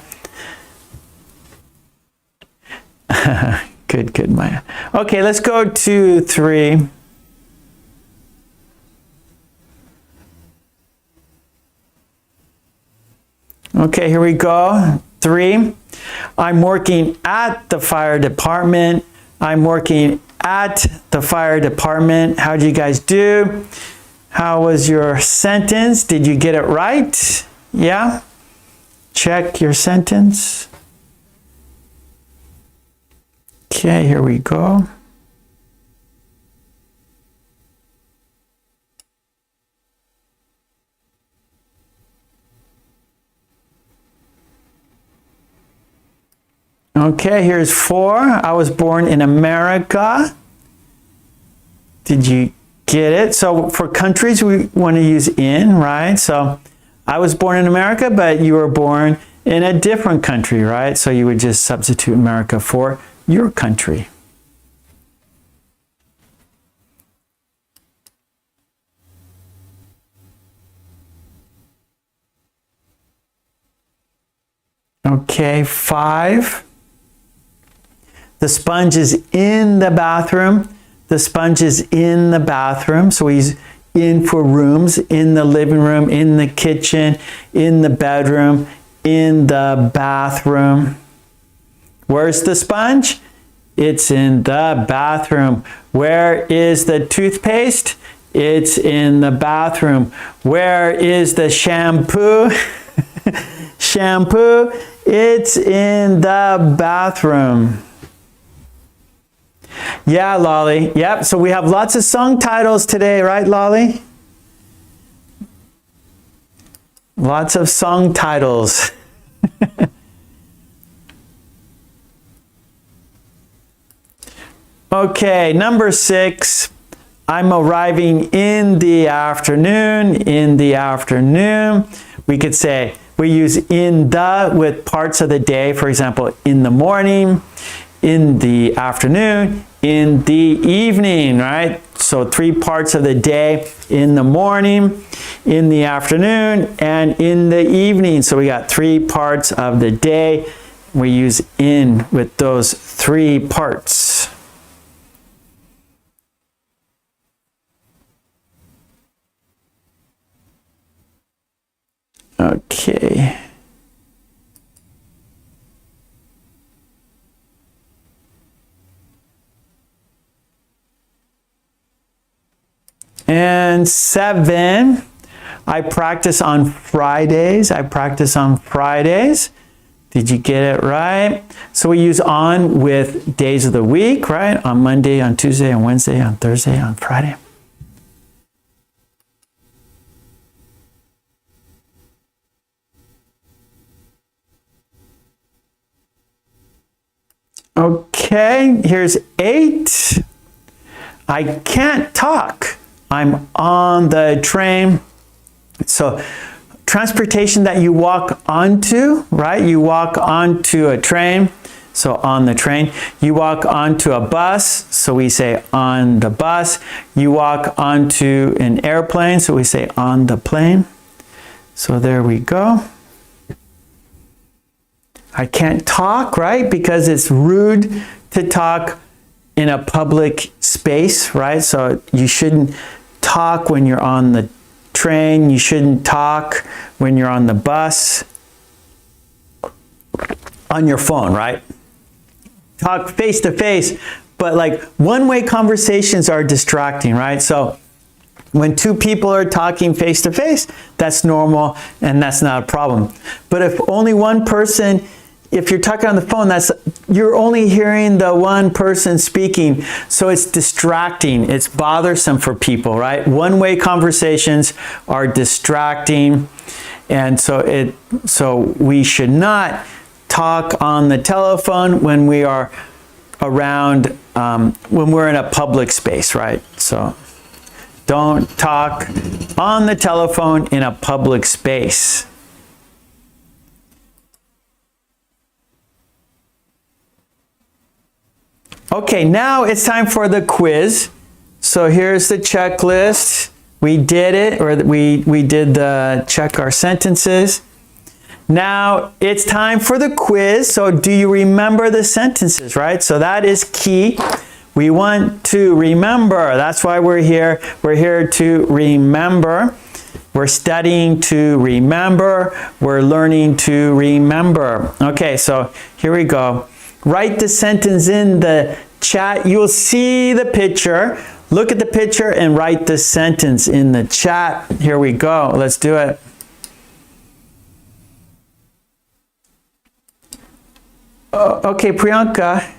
Speaker 1: Good, Maya. Okay, let's go to 3. Okay, here we go. 3. I'm working at the fire department. I'm working at the fire department. How did you guys do? How was your sentence? Did you get it right? Yeah? Check your sentence. Okay, here we go. Okay, here's 4. I was born in America. Did you get it? So for countries, we want to use in, right? So I was born in America, but you were born in a different country, right? So you would just substitute America for your country. Okay, 5. The sponge is in the bathroom. The sponge is in the bathroom. So he's in for rooms, in the living room, in the kitchen, in the bedroom, in the bathroom. Where's the sponge? It's in the bathroom. Where is the toothpaste? It's in the bathroom. Where is the shampoo? Shampoo? It's in the bathroom. Yeah, Lolly. Yep, so we have lots of song titles today, right, Lolly? Lots of song titles. Okay, number 6. I'm arriving in the afternoon. In the afternoon. We could say, we use in the with parts of the day. For example, in the morning, in the afternoon, in the evening, right? So 3 parts of the day: in the morning, in the afternoon, and in the evening. So we got 3 parts of the day. We use in with those 3 parts. Okay. And 7, I practice on Fridays. I practice on Fridays. Did you get it right? So we use on with days of the week, right? On Monday, on Tuesday, on Wednesday, on Thursday, on Friday. Okay, here's 8. I can't talk. I'm on the train. So transportation that you walk onto, right? You walk onto a train, so on the train. You walk onto a bus, so we say on the bus. You walk onto an airplane, so we say on the plane. So there we go. I can't talk, right? Because it's rude to talk in a public space, right? So you shouldn't talk when you're on the train. You shouldn't talk when you're on the bus. On your phone, right? Talk face to face, but like one-way conversations are distracting, right? So when 2 people are talking face to face, that's normal and that's not a problem. But if only one person, if you're talking on the phone, you're only hearing the one person speaking, so it's distracting. It's bothersome for people, right? One-way conversations are distracting, and so we should not talk on the telephone when we are around, when we're in a public space, right? So don't talk on the telephone in a public space. Okay, now it's time for the quiz. So here's the checklist. We did it, or we did the check our sentences. Now it's time for the quiz. So do you remember the sentences, right? So that is key. We want to remember. That's why we're here. We're here to remember. We're studying to remember. We're learning to remember. Okay, so here we go. Write the sentence in the chat. You'll see the picture. Look at the picture and write the sentence in the chat. Here we go. Let's do it. Okay, Priyanka.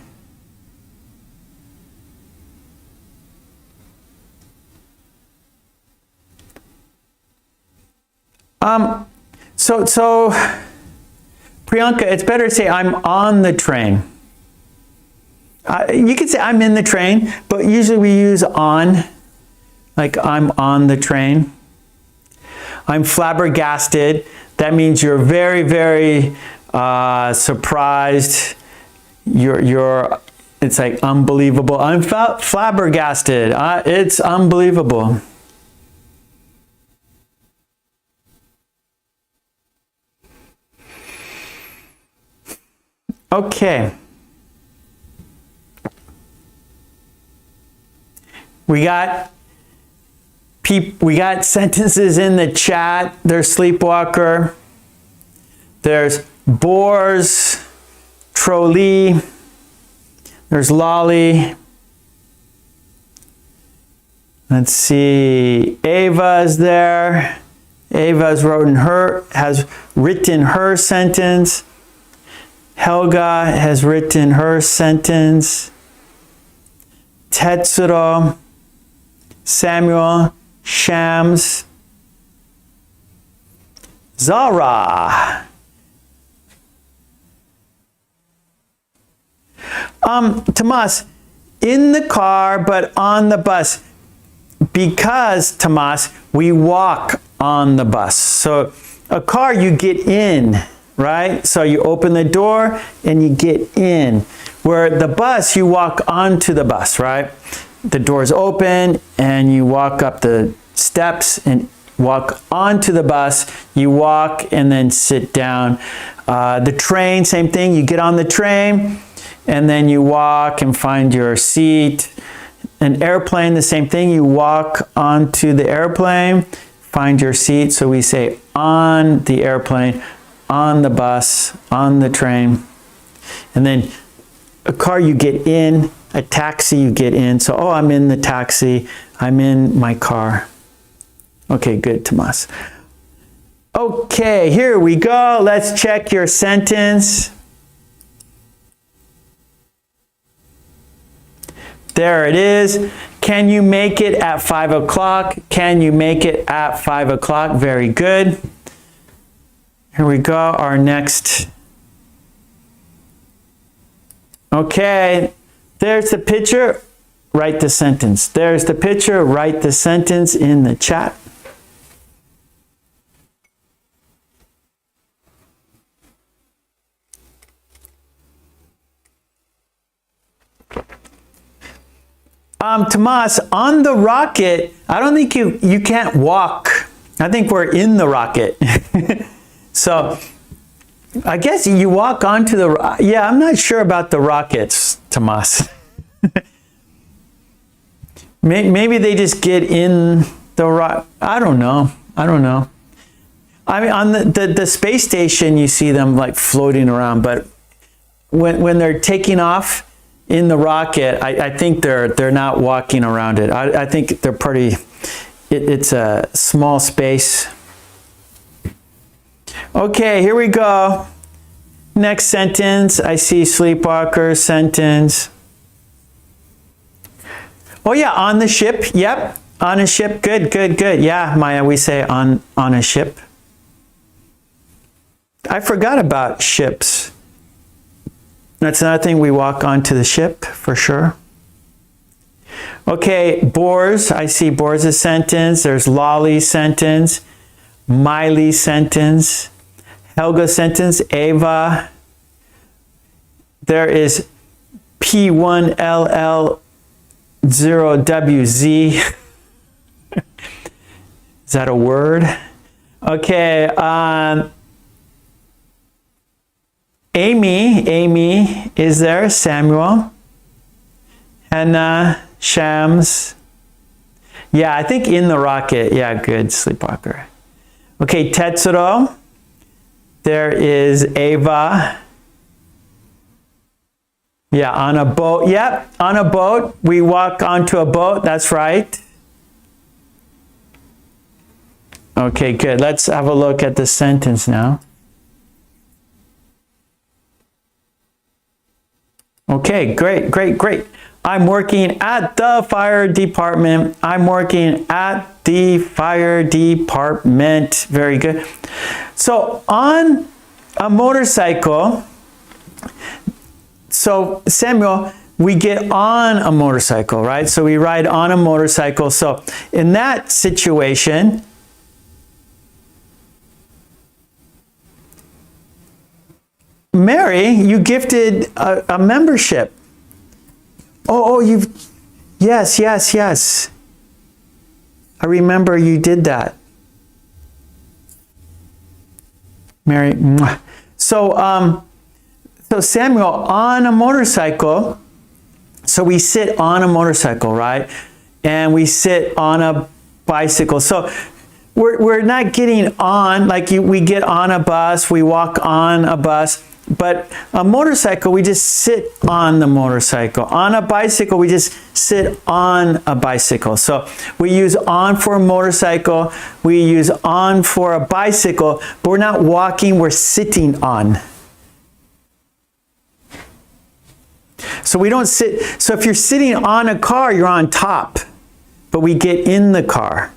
Speaker 1: So Priyanka, it's better to say I'm on the train. You could say I'm in the train, but usually we use on, like I'm on the train. I'm flabbergasted. That means you're very, very surprised. It's like unbelievable. I'm flabbergasted. It's unbelievable. Okay. We got sentences in the chat. There's sleepwalker. There's bores, trolley. There's lolly. Let's see. Ava's there. Ava's has written her sentence. Helga has written her sentence. Tetsuro, Samuel, Shams, Zara. Tomas, in the car, but on the bus. Because, Tomas, we walk on the bus. So a car, you get in, right? So you open the door and you get in. Where the bus, you walk onto the bus, right? The door's open and you walk up the steps and walk onto the bus. You walk and then sit down. The train, same thing. You get on the train and then you walk and find your seat. An airplane, the same thing. You walk onto the airplane, find your seat. So we say on the airplane, on the bus, on the train. And then a car, you get in. A taxi, you get in. So, oh, I'm in the taxi. I'm in my car. Okay, good, Tomas. Okay, here we go. Let's check your sentence. There it is. Can you make it at 5 o'clock? Can you make it at 5 o'clock? Very good. Here we go. Our next. Okay. There's the picture. Write the sentence. There's the picture. Write the sentence in the chat. Tomas, on the rocket, I don't think you can't walk. I think we're in the rocket. So I guess you walk onto the, yeah, I'm not sure about the rockets, Tomas. Maybe they just get in the rock. I don't know. I mean, on the space station, you see them like floating around, but when they're taking off in the rocket, I think they're not walking around it. I think they're pretty, it's a small space. Okay, here we go. Next sentence, I see sleepwalker sentence. Oh yeah, on the ship, yep. On a ship, good. Yeah, Maya, we say on a ship. I forgot about ships. That's another thing, we walk onto the ship, for sure. Okay, Boars, I see Boars' sentence. There's Lolly's sentence. Miley's sentence. Helga's sentence. Ava. There is P1LL0WZ. Is that a word? Okay, Amy is there. Samuel. Hannah. Shams. Yeah, I think in the rocket. Yeah, good. Sleepwalker. Okay, Tetsuro. There is Ava. Yeah, on a boat. Yep, on a boat. We walk onto a boat. That's right. Okay, good. Let's have a look at the sentence now. Okay, great. I'm working at the fire department. I'm working at the fire department. Very good. So on a motorcycle, so Samuel, we get on a motorcycle, right? So we ride on a motorcycle. So in that situation, Mary, you gifted a membership. Oh, yes. I remember you did that. Mary. So Samuel, on a motorcycle, so we sit on a motorcycle, right? And we sit on a bicycle. So we're not getting on, like we get on a bus, we walk on a bus. But a motorcycle, we just sit on the motorcycle. On a bicycle, we just sit on a bicycle. So we use on for a motorcycle, we use on for a bicycle, but we're not walking, we're sitting on. So we don't sit, so if you're sitting on a car, you're on top, but we get in the car.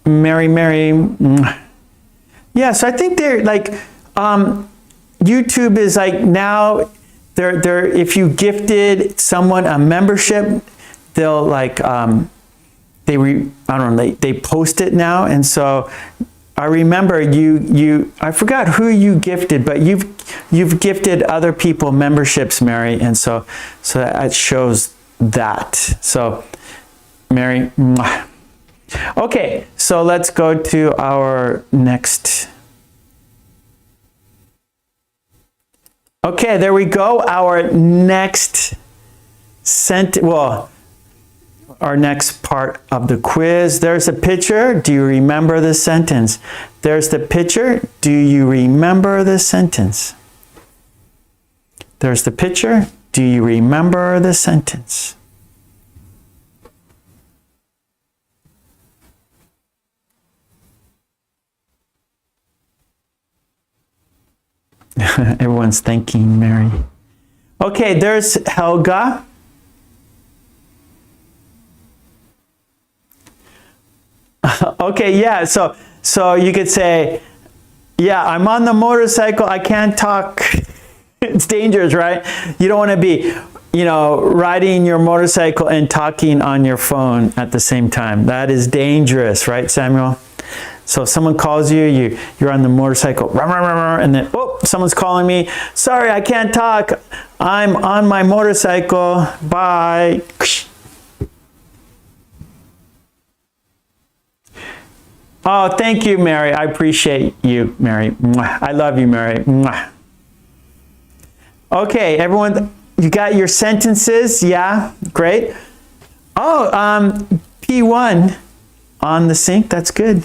Speaker 1: Mary. Yeah, so I think they're like, YouTube is like now, if you gifted someone a membership, they'll like, they post it now. And so I remember I forgot who you gifted, but you've gifted other people memberships, Mary. And so that shows that. So Mary, mwah. Okay, so let's go to our next. Okay, there we go. Our next our next part of the quiz. There's a picture. Do you remember the sentence? There's the picture. Do you remember the sentence? There's the picture. Do you remember the sentence? Everyone's thanking Mary. Okay, there's Helga. Okay, yeah, so you could say, yeah, I'm on the motorcycle, I can't talk. It's dangerous, right? You don't want to be, riding your motorcycle and talking on your phone at the same time. That is dangerous, right, Samuel? So if someone calls you, you're on the motorcycle, and then, oh, someone's calling me. Sorry, I can't talk. I'm on my motorcycle. Bye. Oh, thank you, Mary. I appreciate you, Mary. I love you, Mary. Okay, everyone, you got your sentences? Yeah, great. Oh, P1 on the sink. That's good.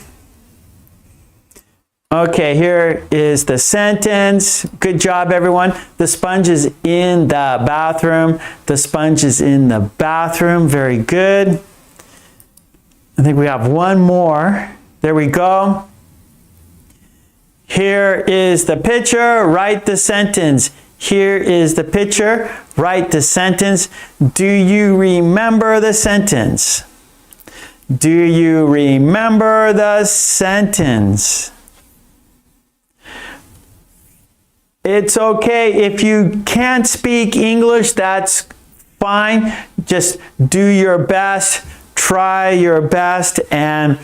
Speaker 1: Okay, here is the sentence. Good job, everyone. The sponge is in the bathroom. The sponge is in the bathroom. Very good. I think we have one more. There we go. Here is the picture. Write the sentence. Here is the picture. Write the sentence. Do you remember the sentence? Do you remember the sentence? It's okay if you can't speak English, that's fine. Just do your best, try your best, and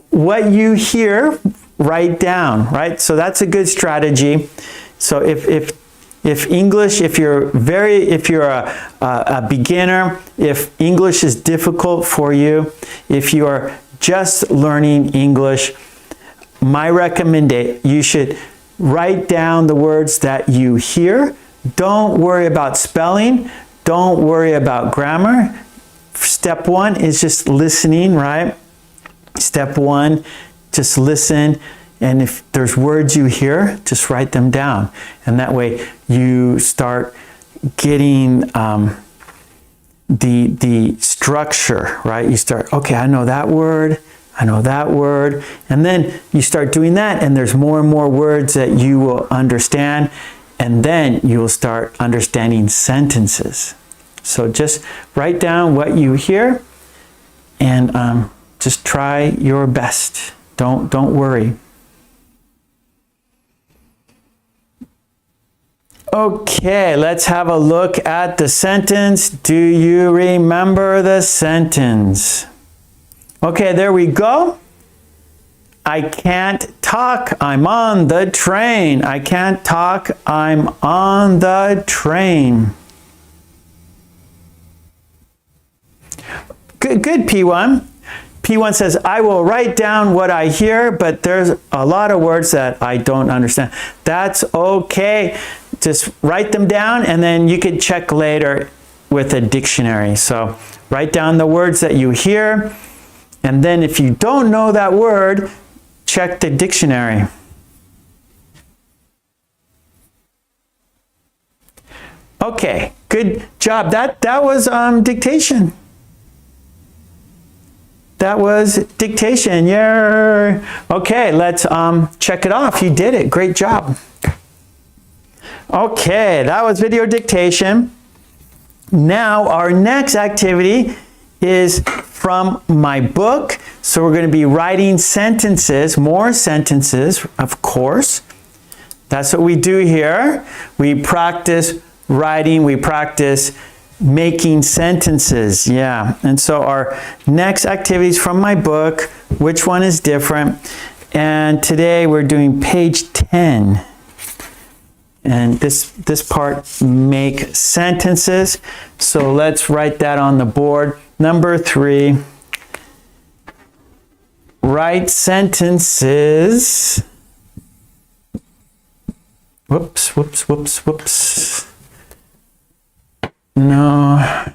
Speaker 1: what you hear, write down, right? So that's a good strategy. So if English, if you're a beginner, if English is difficult for you, if you are just learning English, my recommendation, you should write down the words that you hear. Don't worry about spelling. Don't worry about grammar. Step one is just listening, right? Step one, just listen. And if there's words you hear, just write them down. And that way you start getting the structure, right? You start, okay, I know that word. I know that word. And then you start doing that, and there's more and more words that you will understand, and then you will start understanding sentences. So just write down what you hear, and just try your best. Don't worry. Okay, let's have a look at the sentence. Do you remember the sentence? Okay, there we go. I can't talk. I'm on the train. I can't talk. I'm on the train. Good, P1. P1 says, I will write down what I hear, but there's a lot of words that I don't understand. That's okay. Just write them down, and then you can check later with a dictionary. So write down the words that you hear. And then if you don't know that word, check the dictionary. Okay, good job. That was dictation. That was dictation. Yeah. Okay, let's check it off. You did it. Great job. Okay, that was video dictation. Now our next activity is from my book. So we're going to be writing sentences, more sentences, of course. That's what we do here. We practice writing, we practice making sentences. Yeah. And so our next activities from my book, which one is different? And today we're doing page 10. And this part, make sentences. So let's write that on the board. Number 3, write sentences. Whoops. No.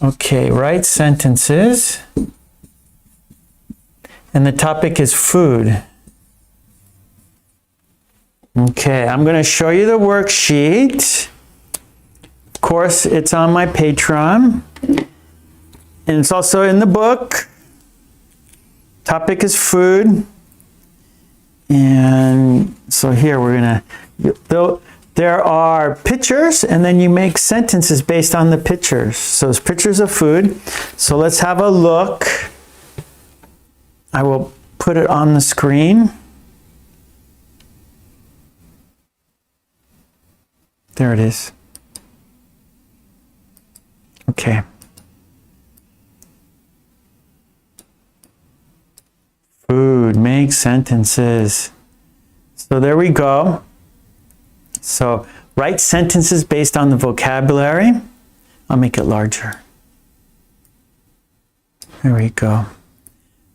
Speaker 1: Okay, write sentences. And the topic is food. Okay, I'm going to show you the worksheet. Of course, it's on my Patreon. And it's also in the book. Topic is food. And so here we're going to, there are pictures and then you make sentences based on the pictures. So it's pictures of food. So let's have a look. I will put it on the screen. There it is. Okay. Food, make sentences. So there we go. So write sentences based on the vocabulary. I'll make it larger. There we go.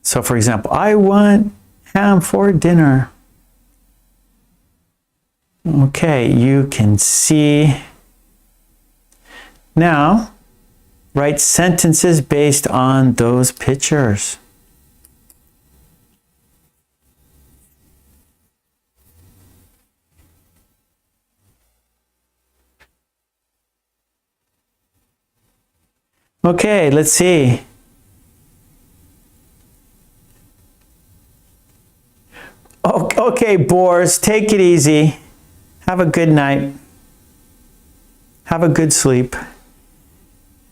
Speaker 1: So for example, I want ham for dinner. Okay, you can see. Now, write sentences based on those pictures. Okay, let's see. Okay, Boars, take it easy. Have a good night. Have a good sleep.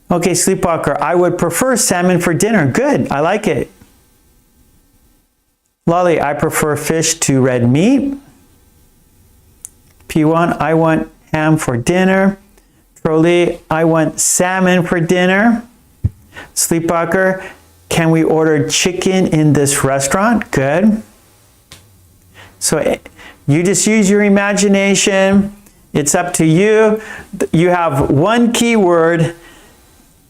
Speaker 1: Okay, Sleepwalker, I would prefer salmon for dinner. Good, I like it. Lolly, I prefer fish to red meat. P1, I want ham for dinner. Trolley, I want salmon for dinner. Sleepwalker, can we order chicken in this restaurant? Good. So you just use your imagination. It's up to you. You have one keyword.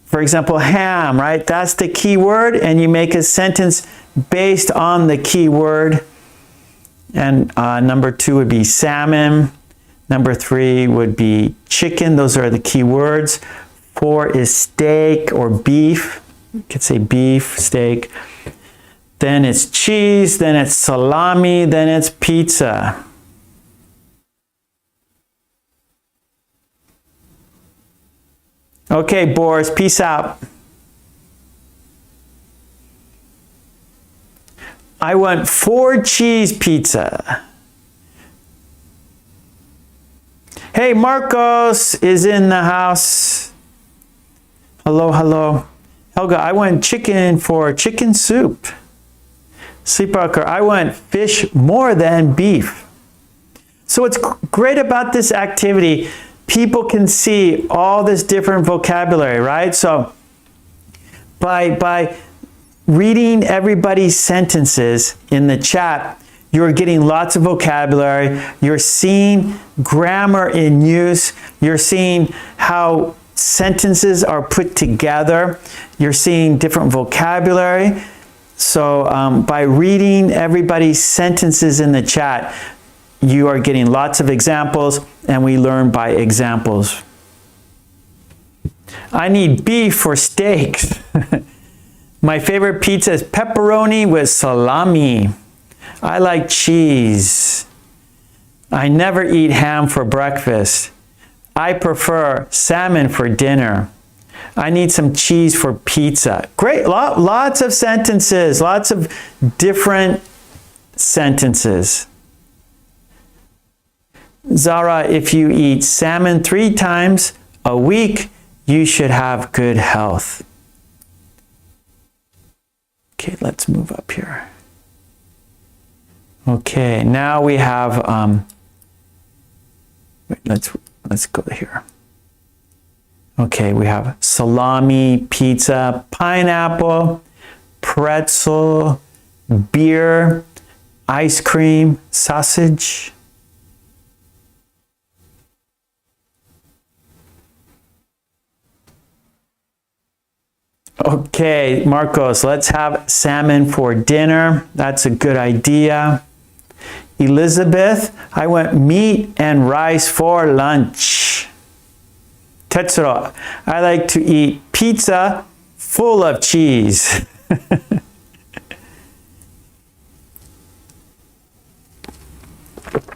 Speaker 1: For example, ham, right? That's the keyword, and you make a sentence based on the keyword. And number 2 would be salmon. Number 3 would be chicken. Those are the keywords. 4 is steak or beef. You could say beef, steak. Then it's cheese, then it's salami, then it's pizza. Okay, Boris, peace out. I want 4 cheese pizza. Hey, Marcos is in the house. Hello, hello. Helga, I want chicken for chicken soup. Sleepwalker, I want fish more than beef. So what's great about this activity, people can see all this different vocabulary, right? So by reading everybody's sentences in the chat, you're getting lots of vocabulary. You're seeing grammar in use. You're seeing how sentences are put together. You're seeing different vocabulary. So by reading everybody's sentences in the chat, you are getting lots of examples, and we learn by examples. I need beef for steaks. My favorite pizza is pepperoni with salami. I like cheese. I never eat ham for breakfast. I prefer salmon for dinner. I need some cheese for pizza. Great, lots of sentences, lots of different sentences. Zara, if you eat salmon 3 times a week, you should have good health. Okay, let's move up here. Okay, now we have, wait, let's go here. Okay, we have salami, pizza, pineapple, pretzel, beer, ice cream, sausage. Okay, Marcos, let's have salmon for dinner. That's a good idea. Elizabeth, I want meat and rice for lunch. Tetsuro, I like to eat pizza full of cheese.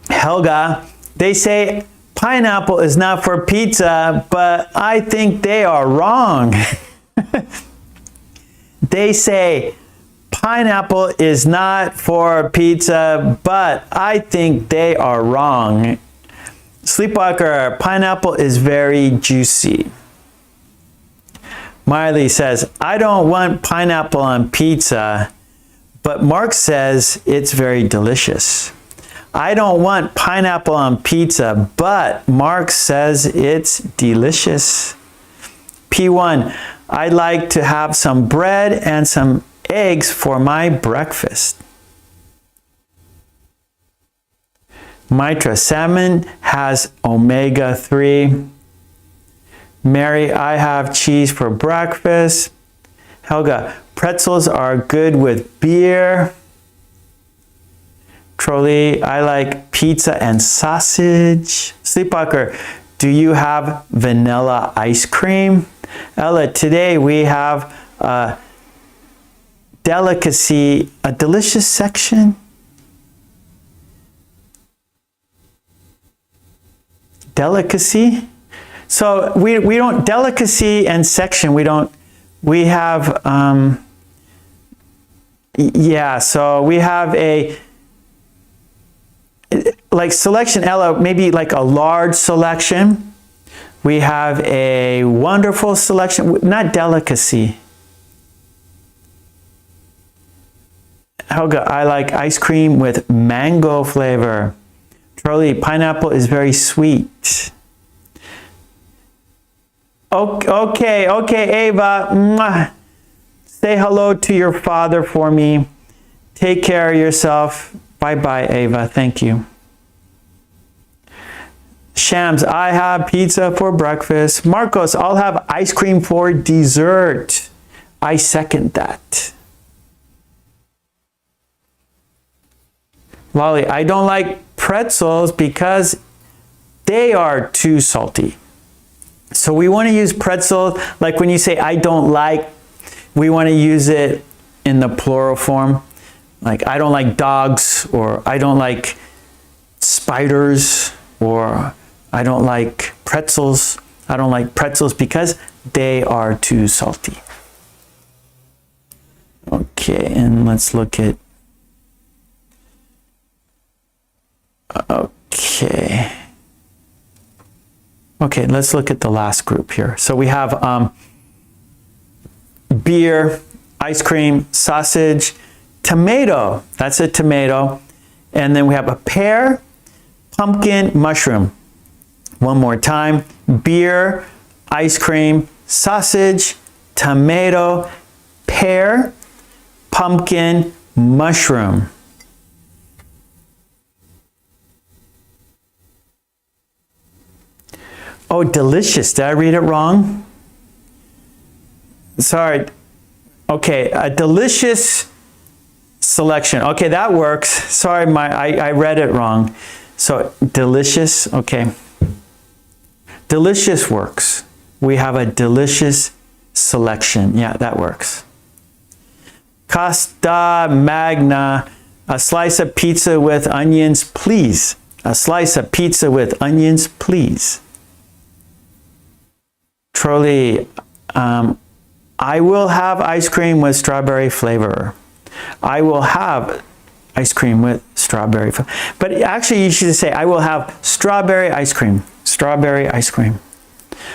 Speaker 1: Helga, they say pineapple is not for pizza, but I think they are wrong. They say pineapple is not for pizza, but I think they are wrong. Sleepwalker, pineapple is very juicy. Miley says, I don't want pineapple on pizza, but Mark says it's very delicious. I don't want pineapple on pizza, but Mark says it's delicious. P1, I like to have some bread and some eggs for my breakfast. Mitra, salmon has omega-3. Mary, I have cheese for breakfast. Helga, pretzels are good with beer. Trolley, I like pizza and sausage. Sleepwalker, do you have vanilla ice cream? Ella, today we have a delicacy, a delicious section. Delicacy? So we don't, delicacy and section, we have, yeah, so we have a, like selection, Ella, maybe like a large selection. We have a wonderful selection, not delicacy. Helga, I like ice cream with mango flavor. Charlie, pineapple is very sweet. Okay, Ava. Mwah. Say hello to your father for me. Take care of yourself. Bye-bye, Ava. Thank you. Shams, I have pizza for breakfast. Marcos, I'll have ice cream for dessert. I second that. Lolly, I don't like pretzels because they are too salty. So we want to use pretzel, like when you say I don't like, we want to use it in the plural form. Like I don't like dogs, or I don't like spiders, or I don't like pretzels. I don't like pretzels because they are too salty. Okay, and let's look at, okay. Okay, let's look at the last group here. So we have beer, ice cream, sausage, tomato. That's a tomato. And then we have a pear, pumpkin, mushroom. One more time. Beer, ice cream, sausage, tomato, pear, pumpkin, mushroom. Oh, delicious. Did I read it wrong? Sorry. Okay, a delicious selection. Okay, that works. Sorry, I read it wrong. So, delicious, okay. Delicious works. We have a delicious selection. Yeah, that works. Costa Magna, a slice of pizza with onions, please. A slice of pizza with onions, please. Trolley, I will have ice cream with strawberry flavor. I will have ice cream with strawberry flavor. But actually you should say, I will have strawberry ice cream. Strawberry ice cream.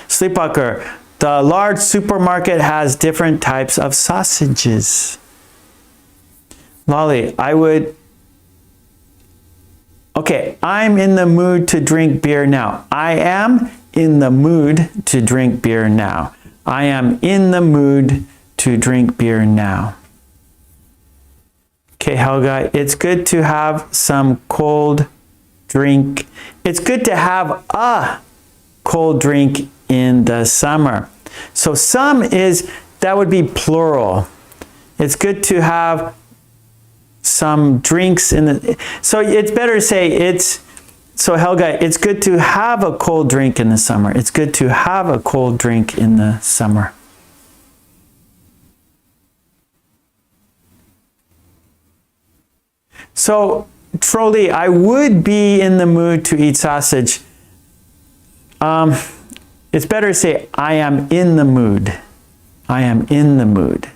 Speaker 1: Sleepwalker, the large supermarket has different types of sausages. Lolly, okay, I'm in the mood to drink beer now. I am in the mood to drink beer now. I am in the mood to drink beer now. Okay, Helga, it's good to have some cold drink. It's good to have a cold drink in the summer. So some that would be plural. It's good to have some drinks in the, so it's better to say so Helga, it's good to have a cold drink in the summer. It's good to have a cold drink in the summer. So, Trolley, I would be in the mood to eat sausage. It's better to say, I am in the mood. I am in the mood.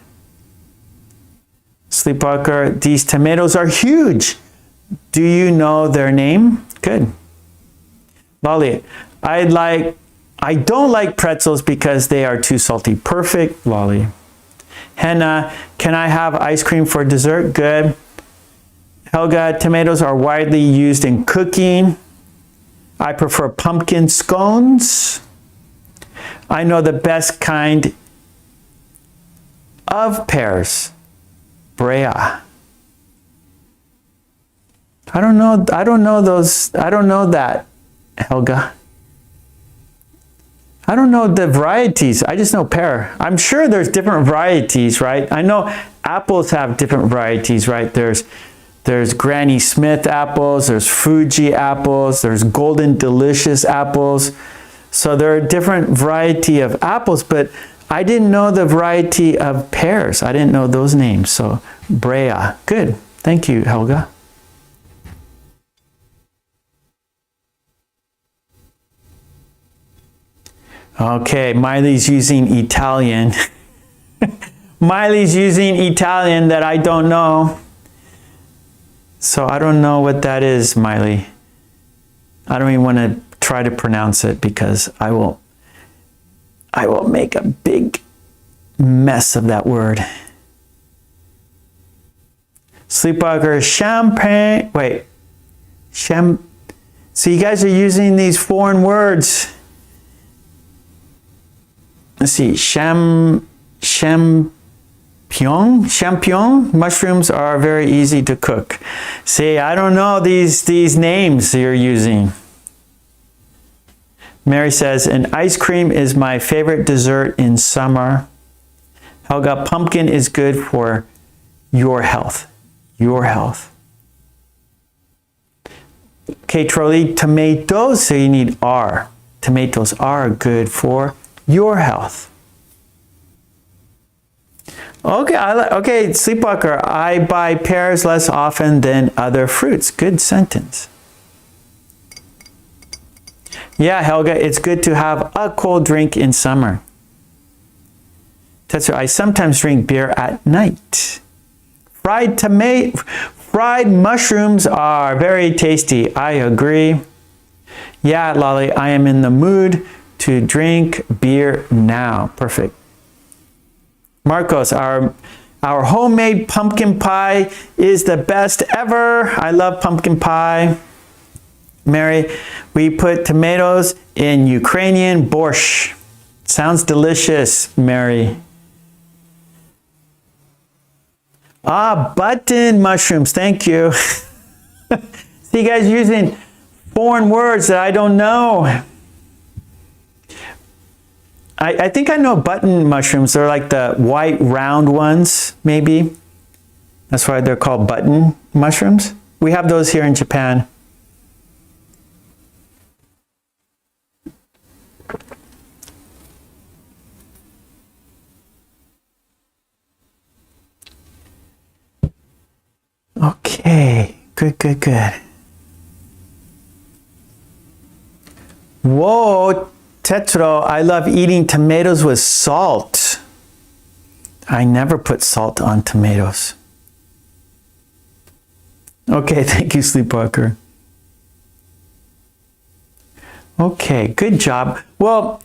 Speaker 1: Sleepwalker, these tomatoes are huge. Do you know their name? Good. Lolly, I don't like pretzels because they are too salty. Perfect, Lolly. Henna, can I have ice cream for dessert? Good. Helga, tomatoes are widely used in cooking. I prefer pumpkin scones. I know the best kind of pears. Brea. I don't know that, Helga. I don't know the varieties. I just know pear. I'm sure there's different varieties, right? I know apples have different varieties, right? There's Granny Smith apples, there's Fuji apples, there's Golden Delicious apples. So there are different variety of apples, but I didn't know the variety of pears. I didn't know those names. So Brea. Good. Thank you, Helga. Okay, Miley's using Italian. Miley's using Italian that I don't know. So I don't know what that is, Miley. I don't even want to try to pronounce it because I will make a big mess of that word. Sleepwalker, champagne. Wait. So you guys are using these foreign words. Let's see. Champignon mushrooms are very easy to cook. See, I don't know these names you're using. Mary says, an ice cream is my favorite dessert in summer. Helga, pumpkin is good for your health. Your health. Okay, Trolley, tomatoes, so you need R. Tomatoes are good for your health. Okay, Sleepwalker, I buy pears less often than other fruits. Good sentence. Yeah, Helga, it's good to have a cold drink in summer. Tetsu, I sometimes drink beer at night. Fried mushrooms are very tasty. I agree. Yeah, Lolly, I am in the mood to drink beer now. Perfect. Marcos, our homemade pumpkin pie is the best ever. I love pumpkin pie. Mary, we put tomatoes in Ukrainian borscht. Sounds delicious, Mary. Button mushrooms. Thank you. See, you guys using foreign words that I don't know. I think I know button mushrooms. They're like the white round ones, maybe. That's why they're called button mushrooms. We have those here in Japan. Okay, good. Whoa, Tetro, I love eating tomatoes with salt. I never put salt on tomatoes. Okay, thank you, Sleepwalker. Okay, good job. Well,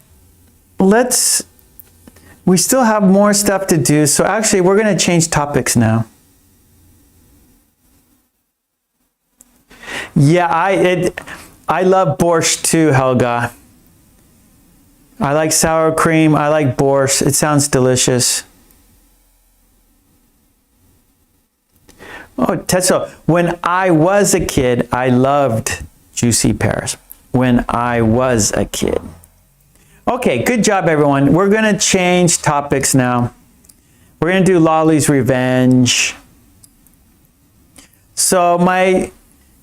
Speaker 1: we still have more stuff to do. So actually, we're going to change topics now. Yeah, I love borscht too, Helga. I like sour cream. I like borscht. It sounds delicious. Oh, Tetsuo, when I was a kid, I loved juicy pears. When I was a kid. Okay, good job, everyone. We're going to change topics now. We're going to do Lolly's Revenge. So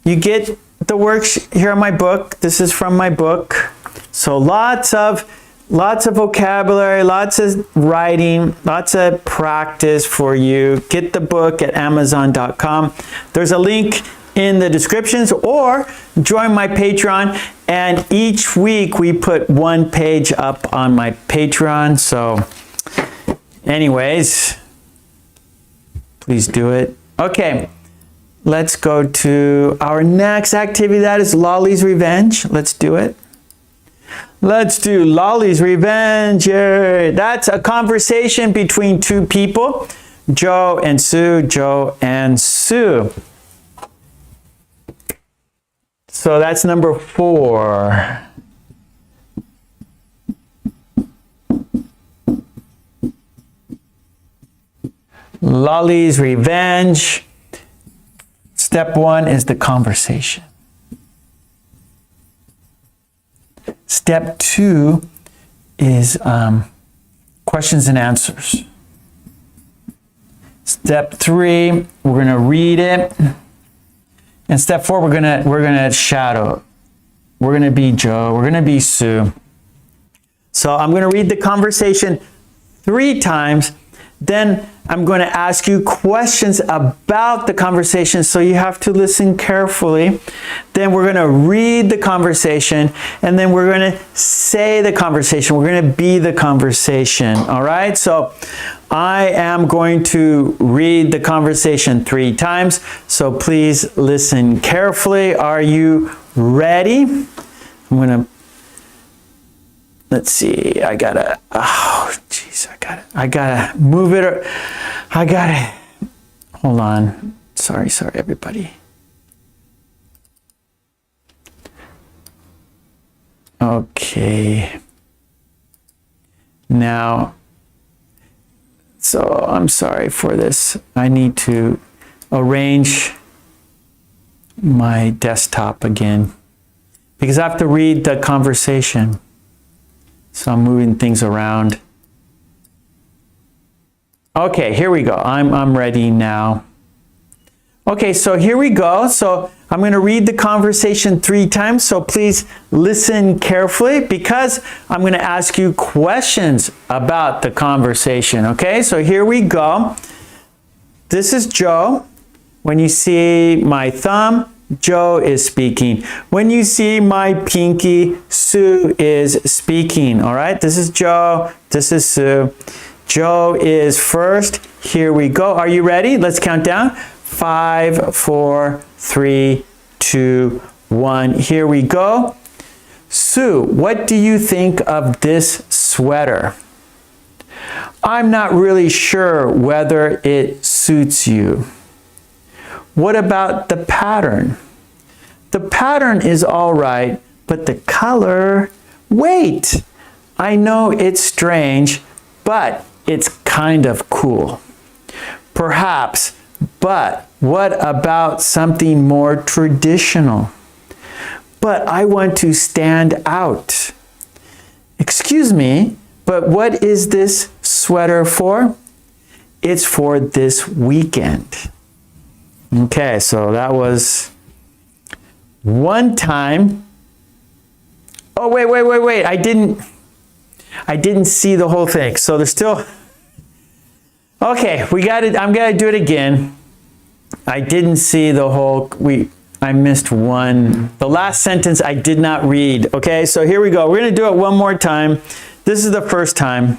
Speaker 1: you get the works here in my book. This is from my book. So lots of vocabulary, lots of writing, lots of practice for you. Get the book at Amazon.com. There's a link in the descriptions, or join my Patreon, and each week we put one page up on my Patreon. So anyways, please do it. Okay, let's go to our next activity. That is Lolly's Revenge. Let's do it. Let's do Lolly's Revenge. That's a conversation between two people, Joe and Sue, Joe and Sue. So that's number 4. Lolly's Revenge. Step 1 is the conversation. Step 2 is questions and answers. Step 3, we're going to read it. And step 4, we're gonna shadow. We're gonna be Joe. We're gonna be Sue. So I'm gonna read the conversation 3 times. Then I'm going to ask you questions about the conversation, so you have to listen carefully. Then we're going to read the conversation, and then we're going to say the conversation. We're going to be the conversation. All right? So I am going to read the conversation 3 times, so please listen carefully. Are you ready? I'm going to, let's see, I gotta move it. Hold on. Sorry, everybody. Okay. Now, so I'm sorry for this. I need to arrange my desktop again because I have to read the conversation. So I'm moving things around. Okay, here we go. I'm ready now. Okay, so here we go. So I'm going to read the conversation 3 times. So please listen carefully because I'm going to ask you questions about the conversation. Okay, so here we go. This is Joe. When you see my thumb, Joe is speaking. When you see my pinky, Sue is speaking. All right, this is Joe. This is Sue. Joe is first. Here we go. Are you ready? Let's count down. 5, 4, 3, 2, 1. Here we go. Sue, what do you think of this sweater? I'm not really sure whether it suits you. What about the pattern? The pattern is all right, but the color, wait. I know it's strange, but it's kind of cool. Perhaps, but what about something more traditional? But I want to stand out. Excuse me, but what is this sweater for? It's for this weekend. Okay, so that was one time. Oh, wait. I didn't see the whole thing. So there's still, okay, we got it. I'm going to do it again. I didn't see the whole, I missed one. The last sentence I did not read. Okay, so here we go. We're going to do it one more time. This is the first time.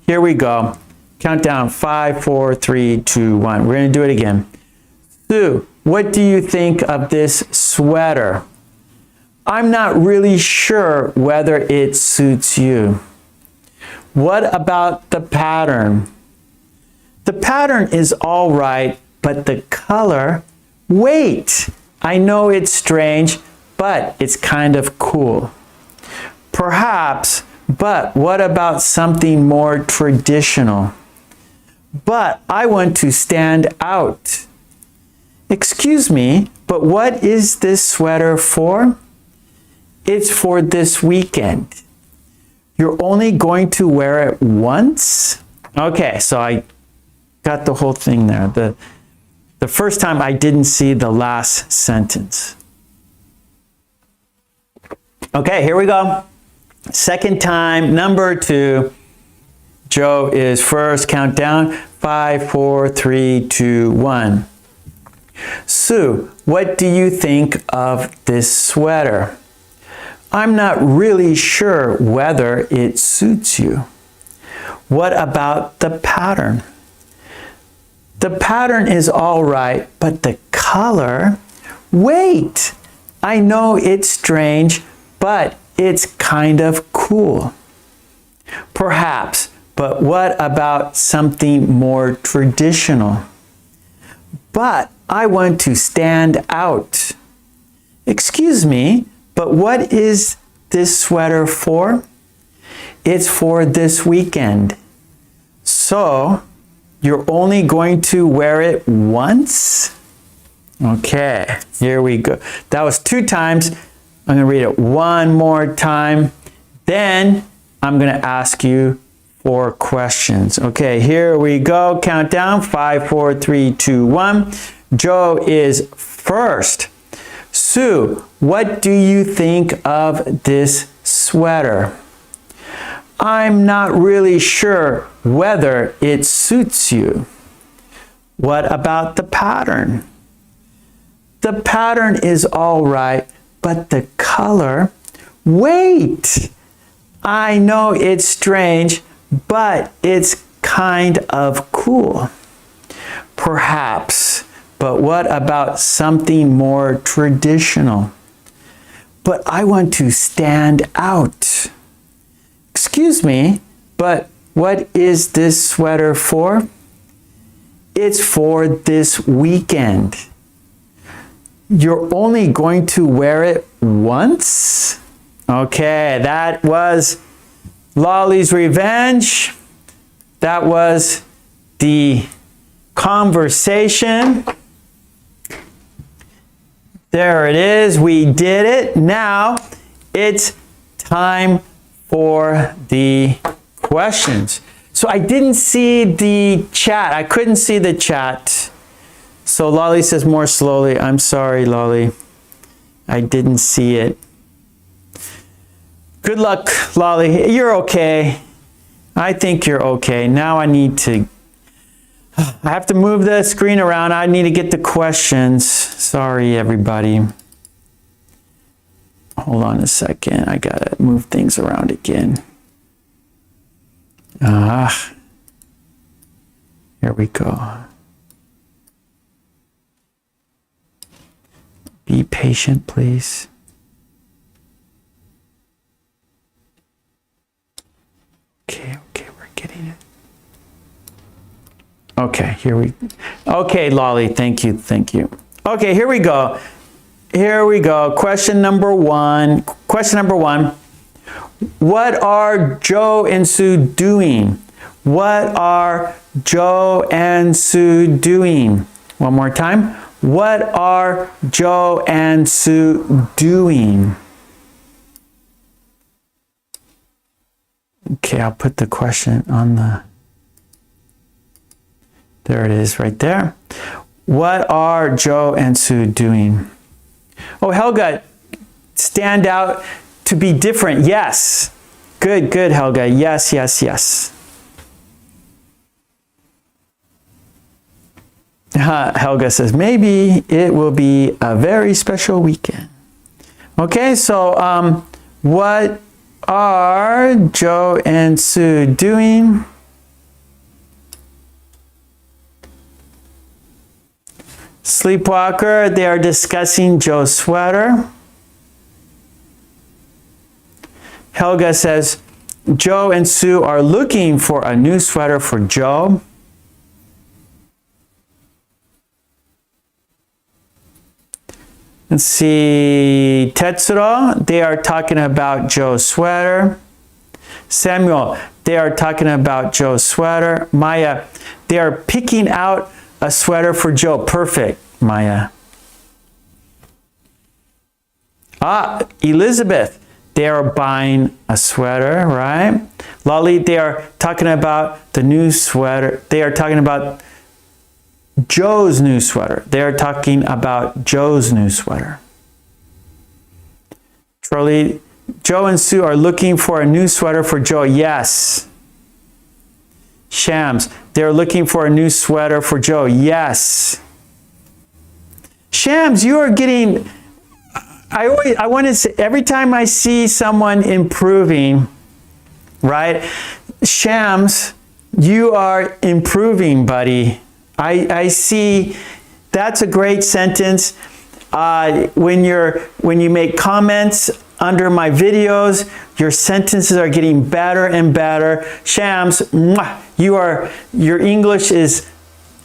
Speaker 1: Here we go. Count down. 5, 4, 3, 2, 1. We're going to do it again. Sue, what do you think of this sweater? I'm not really sure whether it suits you. What about the pattern? The pattern is all right, but the color, wait, I know it's strange, but it's kind of cool. Perhaps, but what about something more traditional? But I want to stand out. Excuse me, but what is this sweater for? It's for this weekend. You're only going to wear it once? Okay, so I got the whole thing there. The first time I didn't see the last sentence. Okay, here we go. Second time, number 2. Joe is first. Count down. 5, 4, 3, 2, 1. Sue, what do you think of this sweater? I'm not really sure whether it suits you. What about the pattern? The pattern is all right, but the color? Wait! I know it's strange, but it's kind of cool. Perhaps, but what about something more traditional? But I want to stand out. Excuse me, but what is this sweater for? It's for this weekend. So, you're only going to wear it once? Okay, here we go. That was 2 times. I'm going to read it one more time. Then, I'm going to ask you 4 questions. Okay, here we go. Count down. 5, 4, 3, 2, 1. Joe is first. Sue, what do you think of this sweater? I'm not really sure whether it suits you. What about the pattern? The pattern is all right, but the color? Wait! I know it's strange, but it's kind of cool. Perhaps, but what about something more traditional? But I want to stand out. Excuse me, but what is this sweater for? It's for this weekend. You're only going to wear it once? Okay, that was Lolly's Revenge. That was the conversation. There it is. We did it. Now it's time for the questions. So I didn't see the chat. I couldn't see the chat. So Lolly says more slowly. I'm sorry, Lolly. I didn't see it. Good luck, Lolly. You're okay. I think you're okay. Now I have to move the screen around. I need to get the questions. Sorry, everybody. Hold on a second. I gotta move things around again. Here we go. Be patient, please. Okay, we're getting it. Okay, okay, Lolly, thank you. Okay, here we go. Question number one. What are Joe and Sue doing? What are Joe and Sue doing? One more time. What are Joe and Sue doing? Okay, I'll put the question on the... There it is right there. What are Joe and Sue doing? Oh, Helga, stand out to be different. Yes. Good, Helga. Yes. Helga says, maybe it will be a very special weekend. Okay, so what are Joe and Sue doing? Sleepwalker, they are discussing Joe's sweater. Helga says, Joe and Sue are looking for a new sweater for Joe. Let's see, Tetsuro, they are talking about Joe's sweater. Samuel, they are talking about Joe's sweater. Maya, they are picking out a sweater for Joe. Perfect, Maya. Elizabeth, they are buying a sweater, right? Lolly, they are talking about the new sweater. They are talking about Joe's new sweater. They are talking about Joe's new sweater. Charlie, Joe and Sue are looking for a new sweater for Joe. Yes. Shams, they're looking for a new sweater for Joe. Yes. Shams, you are getting, I want to say, every time I see someone improving, right? Shams, you are improving, buddy. I see, that's a great sentence. When you make comments under my videos, your sentences are getting better and better. Shams, your English is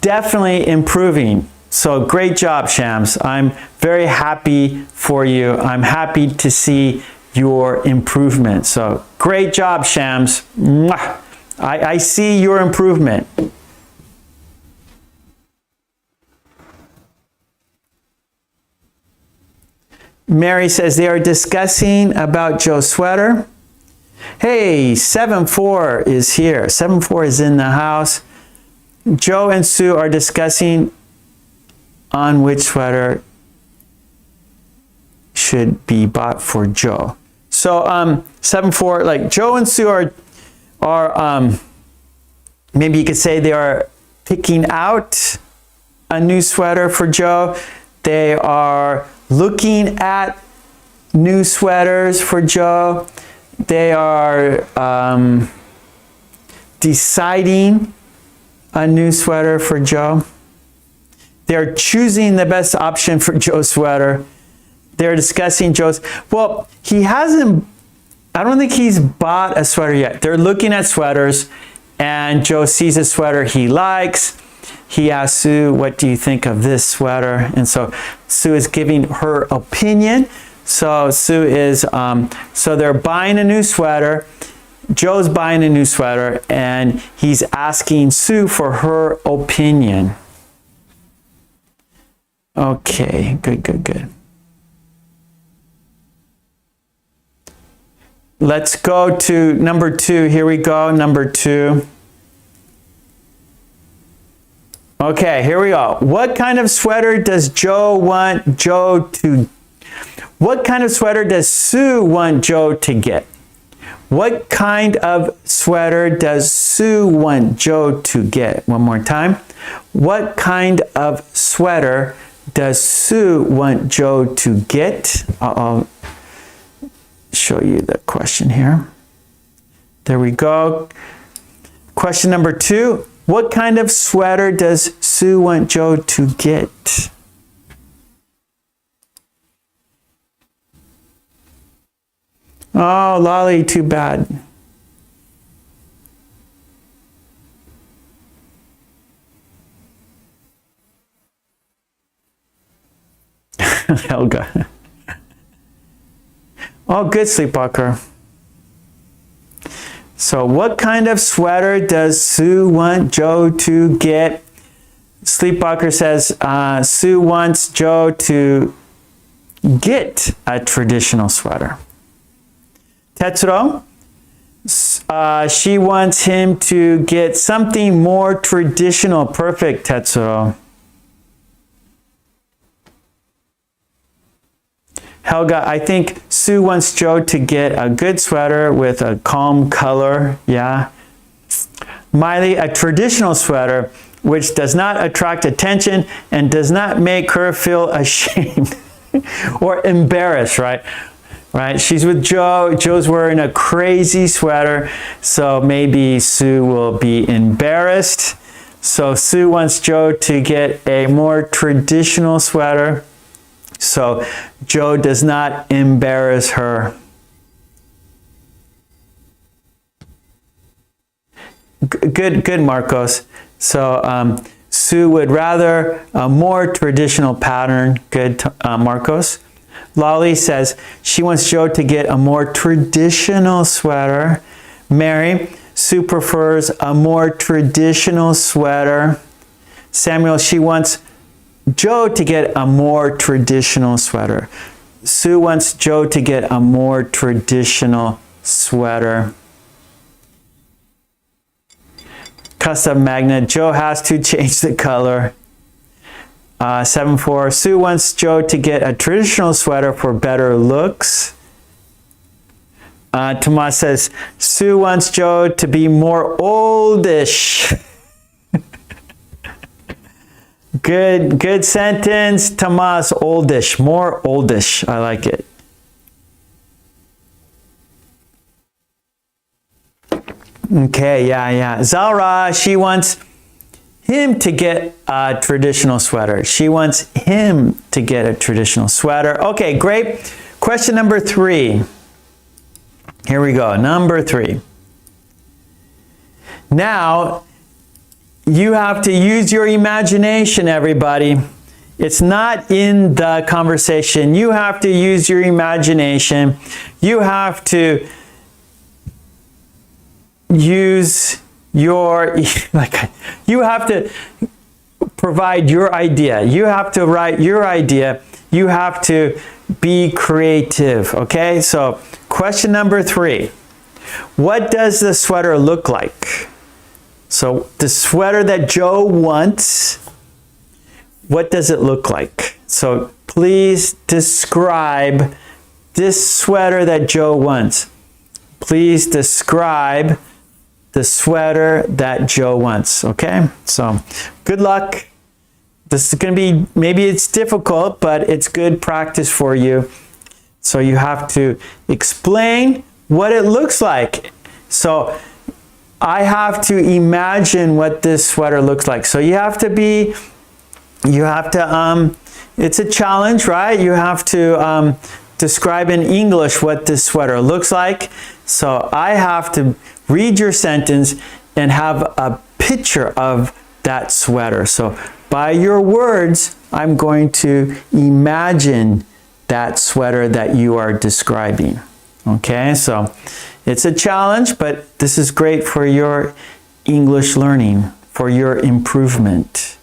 Speaker 1: definitely improving. So great job, Shams. I'm very happy for you. I'm happy to see your improvement. So great job, Shams. I see your improvement. Mary says they are discussing about Joe's sweater. Hey, 7-4 is here. 7-4 is in the house. Joe and Sue are discussing on which sweater should be bought for Joe. So 7-4, like Joe and Sue are maybe you could say they are picking out a new sweater for Joe. They are looking at new sweaters for Joe. They are deciding a new sweater for Joe. They're choosing the best option for Joe's sweater. They're discussing Joe's. Well, he hasn't, I don't think he's bought a sweater yet. They're looking at sweaters, and Joe sees a sweater he likes. He asks Sue, what do you think of this sweater? And so Sue is giving her opinion. So Sue is, so they're buying a new sweater. Joe's buying a new sweater, and he's asking Sue for her opinion. Okay, good. Let's go to number 2. Here we go, number 2. Okay, here we go. What kind of sweater does Joe want Joe to? What kind of sweater does Sue want Joe to get? What kind of sweater does Sue want Joe to get? One more time. What kind of sweater does Sue want Joe to get? I'll show you the question here. There we go. Question number 2. What kind of sweater does Sue want Joe to get? Oh, Lolly, too bad. Helga. Oh, good, Sleepwalker. So what kind of sweater does Sue want Joe to get? Sleepwalker says Sue wants Joe to get a traditional sweater. Tetsuro, she wants him to get something more traditional. Perfect, Tetsuro. Helga, I think Sue wants Joe to get a good sweater with a calm color. Yeah. Miley, a traditional sweater which does not attract attention and does not make her feel ashamed or embarrassed, right? Right? She's with Joe. Joe's wearing a crazy sweater, so maybe Sue will be embarrassed. So Sue wants Joe to get a more traditional sweater, so Joe does not embarrass her. Good, Marcos. So Sue would rather a more traditional pattern. Good, Marcos. Lolly says she wants Joe to get a more traditional sweater. Mary, Sue prefers a more traditional sweater. Samuel, she wants Joe to get a more traditional sweater. Sue wants Joe to get a more traditional sweater. Custom magnet, Joe has to change the color. 7-4, Sue wants Joe to get a traditional sweater for better looks. Tomas says, Sue wants Joe to be more oldish. Good sentence, Tomas, oldish, more oldish, I like it. Okay, yeah. Zara, she wants him to get a traditional sweater. She wants him to get a traditional sweater. Okay, great. Question number 3. Here we go, number 3. Now, you have to use your imagination, everybody. It's not in the conversation. You have to use your imagination. You have to use your, you have to provide your idea. You have to write your idea. You have to be creative, okay? So, question number 3. What does the sweater look like? So, the sweater that Joe wants, what does it look like? So, please describe this sweater that Joe wants. Please describe the sweater that Joe wants, okay? So, good luck. This is going to be, maybe it's difficult, but it's good practice for you. So, you have to explain what it looks like. So, I have to imagine what this sweater looks like. So, it's a challenge, right? You have to describe in English what this sweater looks like. So, I have to read your sentence and have a picture of that sweater. So by your words, I'm going to imagine that sweater that you are describing. Okay, so it's a challenge, but this is great for your English learning, for your improvement.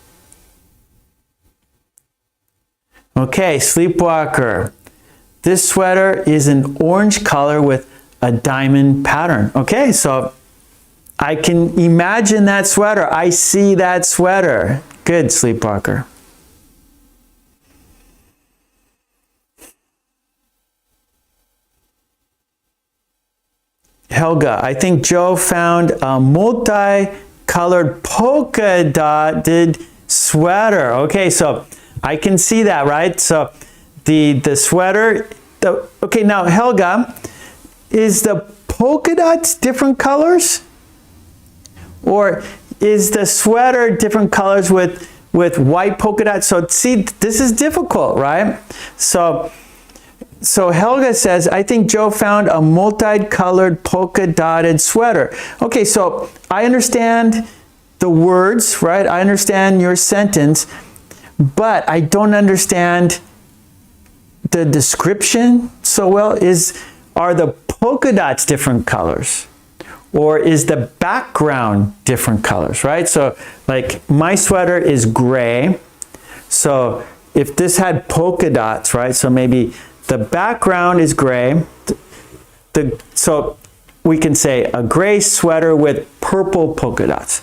Speaker 1: Okay, Sleepwalker. This sweater is an orange color with a diamond pattern. Okay, so I can imagine that sweater. I see that sweater. Good, Sleepwalker. Helga, I think Joe found a multi-colored polka dotted sweater. Okay, so I can see that, right? So the sweater, okay, now Helga, is the polka dots different colors? Or is the sweater different colors with white polka dots? So see, this is difficult, right? So Helga says, I think Joe found a multicolored polka dotted sweater. Okay, so I understand the words, right? I understand your sentence, but I don't understand the description so well. Are the polka dots different colors? Or is the background different colors, right? So like my sweater is gray. So if this had polka dots, right? So maybe the background is gray. So we can say a gray sweater with purple polka dots.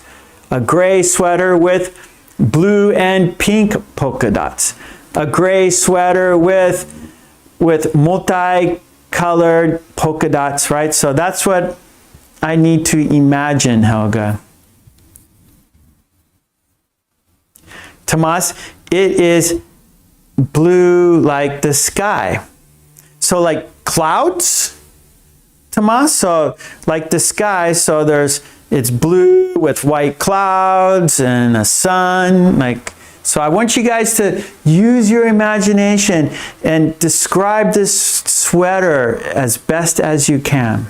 Speaker 1: A gray sweater with blue and pink polka dots. A gray sweater with multi-colored polka dots, right? So that's what I need to imagine, Helga. Tomas, it is blue like the sky. So like clouds, Tomas? So like the sky, so it's blue with white clouds and a sun, so I want you guys to use your imagination and describe this sweater as best as you can.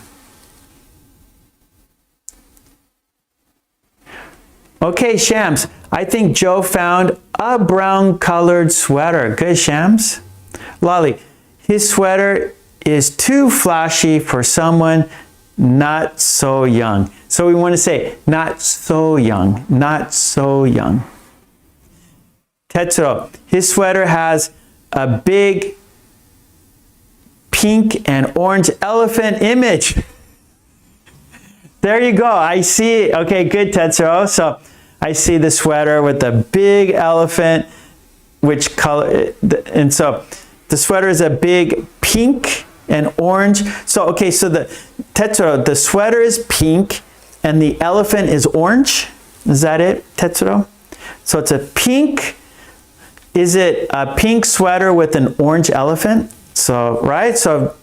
Speaker 1: Okay, Shams, I think Joe found a brown colored sweater. Good, Shams. Lolly, his sweater is too flashy for someone not so young. So we want to say not so young, not so young. Tetsuro, his sweater has a big pink and orange elephant image. There you go. I see. Okay, good, Tetsuro. So I see the sweater with the big elephant, which color, and so the sweater is a big pink and orange. So, okay, so Tetsuro, the sweater is pink and the elephant is orange. Is that it, Tetsuro? So it's a pink, is it a pink sweater with an orange elephant? So, right? So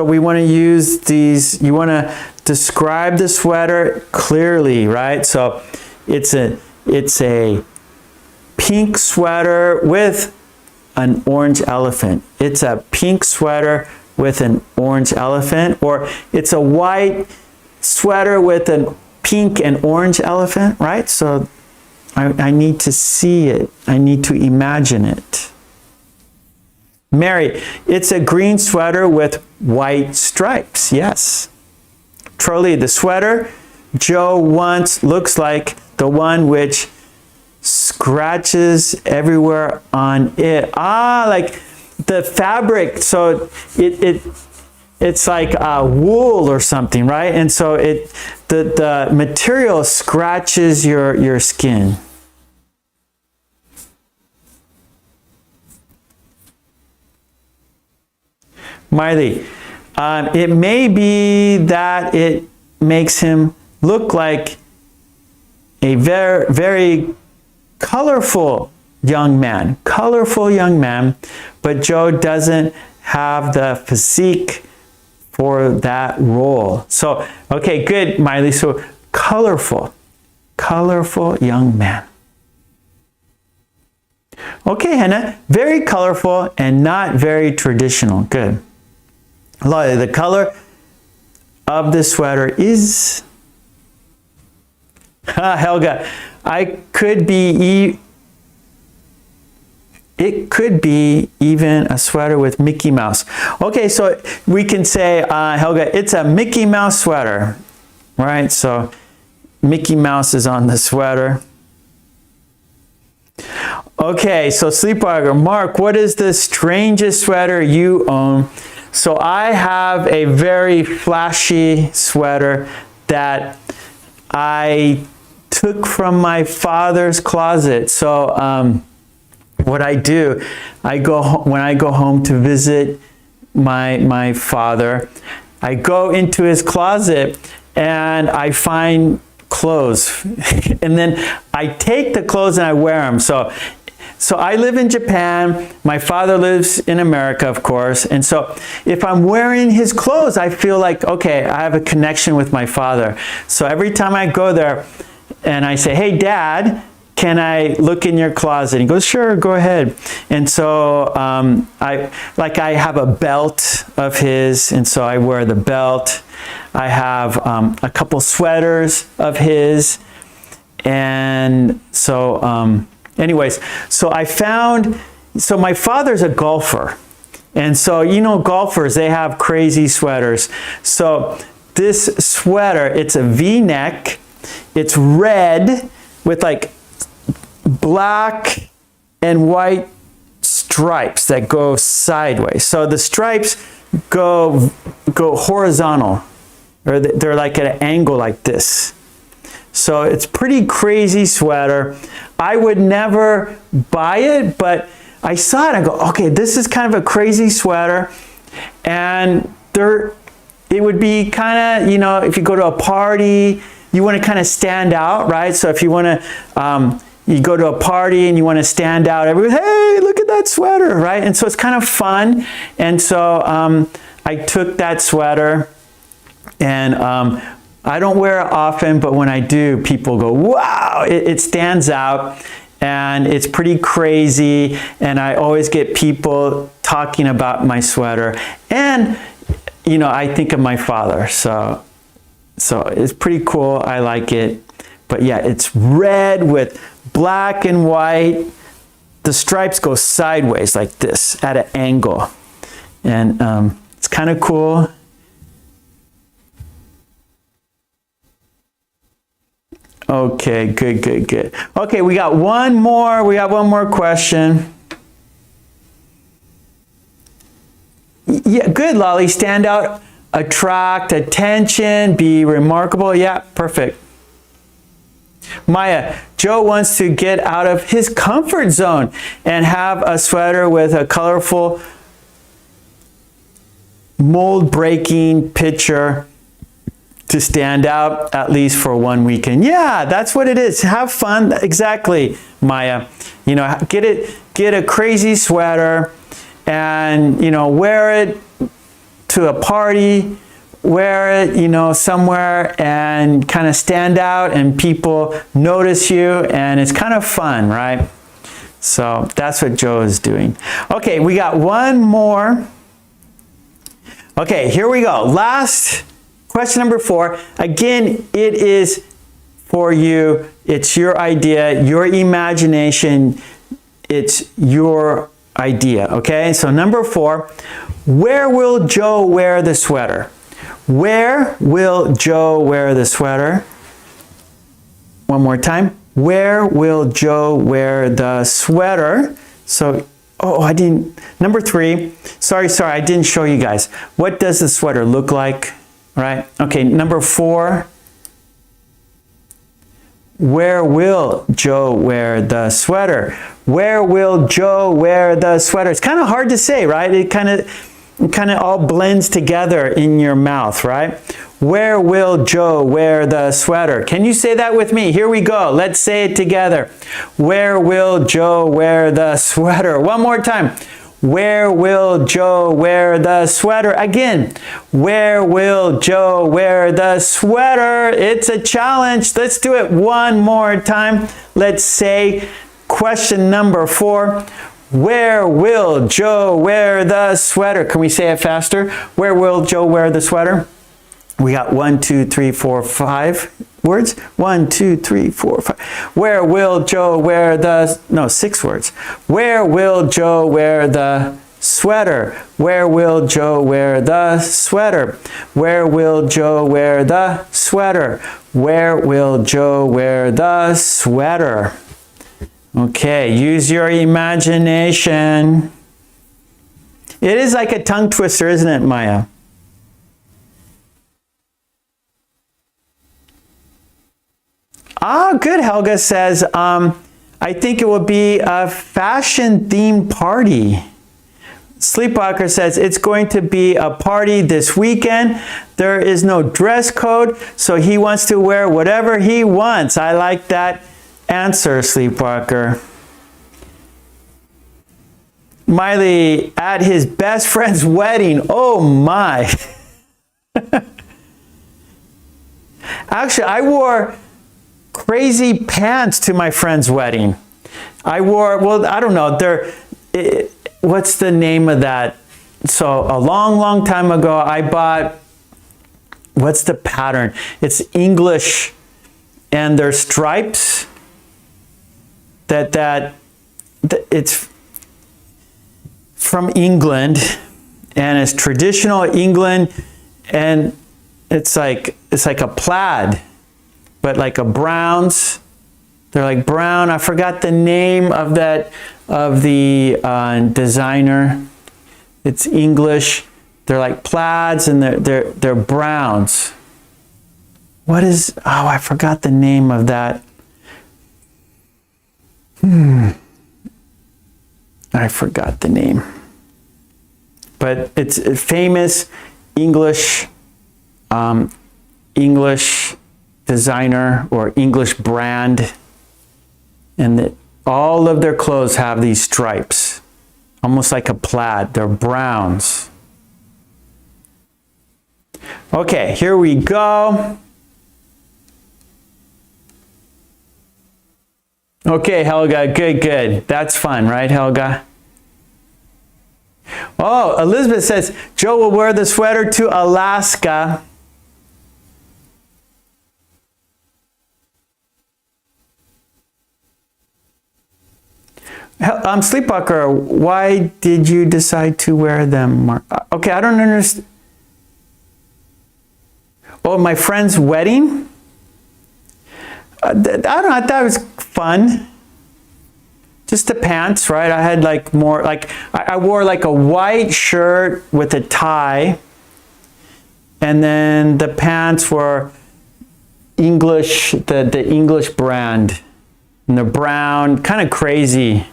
Speaker 1: we want to use these, you want to describe the sweater clearly, right? So it's a pink sweater with an orange elephant. It's a pink sweater with an orange elephant, or it's a white sweater with a pink and orange elephant, right? So I need to see it. I need to imagine it. Mary, it's a green sweater with white stripes. Yes. Trolley, the sweater Joe wants looks like the one which scratches everywhere on it. Ah, like the fabric. So it's like wool or something, right? And so the material scratches your skin. Miley, it may be that it makes him look like a very, very colorful young man, but Joe doesn't have the physique for that role. So, okay, good, Miley. So, colorful young man. Okay, Hannah, very colorful and not very traditional. Good. Lolly, the color of the sweater is Helga, it could be even a sweater with Mickey Mouse. Okay, so we can say, Helga, it's a Mickey Mouse sweater, right? So Mickey Mouse is on the sweater. Okay, so Sleepwalker, Mark, what is the strangest sweater you own? So I have a very flashy sweater that I took from my father's closet. So what I do, when I go home to visit my father, I go into his closet and I find clothes and then I take the clothes and I wear them. So I live in Japan, my father lives in America, of course, and so if I'm wearing his clothes, I feel like, okay, I have a connection with my father. So every time I go there and I say, hey, Dad, can I look in your closet? He goes, sure, go ahead. And so I have a belt of his, and so I wear the belt. I have a couple sweaters of his, and so anyways, so my father's a golfer. And so, you know, golfers, they have crazy sweaters. So this sweater, it's a V-neck. It's red with like black and white stripes that go sideways. So the stripes go horizontal, or they're like at an angle like this. So it's pretty crazy sweater. I would never buy it, but I saw it and I go, okay, this is kind of a crazy sweater. And it would be kind of, you know, if you go to a party, you want to kind of stand out, right? So if you want to, you go to a party and you want to stand out, everyone, hey, look at that sweater, right? And so it's kind of fun. And so I took that sweater, and I don't wear it often, but when I do, people go, wow, it stands out, and it's pretty crazy, and I always get people talking about my sweater, and, you know, I think of my father, so it's pretty cool. I like it. But yeah, it's red with black and white. The stripes go sideways like this at an angle. And it's kind of cool. Okay, good, good, good. Okay, we got one more. We got one more question. Yeah, good, Lolly. Stand out, attract attention, be remarkable. Yeah, perfect. Maya, Joe wants to get out of his comfort zone and have a sweater with a colorful mold-breaking picture to stand out at least for one weekend. Yeah, that's what it is. Have fun. Exactly, Maya. You know, get a crazy sweater and, you know, wear it to a party, wear it, you know, somewhere and kind of stand out and people notice you and it's kind of fun, right? So that's what Joe is doing. Okay, we got one more. Okay, here we go. Last question number 4. Again, it is for you. It's your idea, your imagination. It's your idea, okay? So number 4, where will Joe wear the sweater? Where will Joe wear the sweater? One more time. Where will Joe wear the sweater? So, oh, I didn't, number 3, sorry, I didn't show you guys. What does the sweater look like? Right? Okay, number 4, where will Joe wear the sweater? Where will Joe wear the sweater? It's kind of hard to say, right? It kind of all blends together in your mouth, right? Where will Joe wear the sweater? Can you say that with me? Here we go. Let's say it together. Where will Joe wear the sweater? One more time. Where will Joe wear the sweater? Again, where will Joe wear the sweater? It's a challenge. Let's do it one more time. Let's say question number 4. Where will Joe wear the sweater? Can we say it faster? Where will Joe wear the sweater? We got 1, 2, 3, 4, 5 words. 1, 2, 3, 4, 5. Where will Joe wear the, no, 6 words. Where will Joe wear the sweater? Where will Joe wear the sweater? Where will Joe wear the sweater? Where will Joe wear the sweater? Okay, use your imagination. It is like a tongue twister, isn't it, Maya? Ah, good. Helga says, I think it will be a fashion-themed party. Sleepwalker says, it's going to be a party this weekend. There is no dress code, so he wants to wear whatever he wants. I like that answer, Sleepwalker. Miley, at his best friend's wedding. Oh my. Actually, I wore crazy pants to my friend's wedding. I wore, well, I don't know, what's the name of that? So a long time ago, I bought, what's the pattern? It's English, and there's stripes that it's from England, and it's traditional England, and it's like a plaid, but like a browns. They're like brown. I forgot the name of that, of the designer. It's English. They're like plaids, and they're browns. What is? Oh, I forgot the name of that. I forgot the name. But it's a famous English designer or English brand, and all of their clothes have these stripes, almost like a plaid. They're browns. Okay, here we go. Okay, Helga, good. That's fun, right, Helga? Oh, Elizabeth says, Joe will wear the sweater to Alaska. Sleepwalker, why did you decide to wear them, Mark? Okay, I don't understand. Oh, my friend's wedding? I don't know, I thought it was fun. Just the pants, right? I had like more, like, I wore like a white shirt with a tie. And then the pants were English, the English brand. And they're brown, kind of crazy.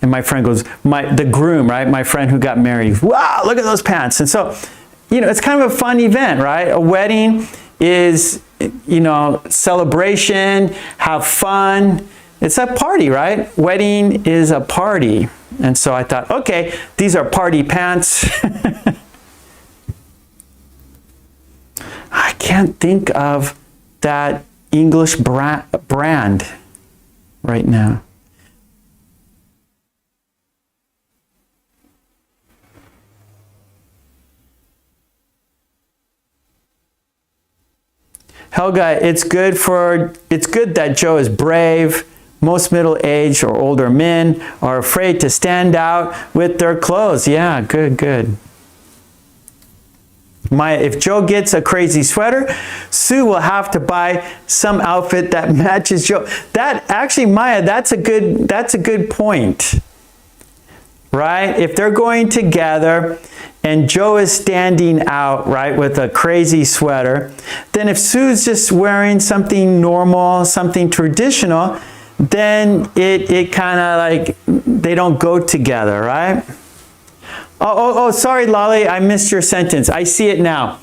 Speaker 1: And my friend goes, the groom, right? My friend who got married, wow, look at those pants. And so, you know, it's kind of a fun event, right? A wedding is, you know, celebration, have fun. It's a party, right? Wedding is a party. And so I thought, okay, these are party pants. I can't think of that English brand right now. Helga, it's good that Joe is brave. Most middle-aged or older men are afraid to stand out with their clothes. Yeah, good. Maya, if Joe gets a crazy sweater, Sue will have to buy some outfit that matches Joe. That actually, Maya, that's a good point. Right? If they're going together and Joe is standing out, right, with a crazy sweater, then if Sue's just wearing something normal, something traditional, then it kind of like, they don't go together, right? Oh, sorry, Lolly, I missed your sentence. I see it now.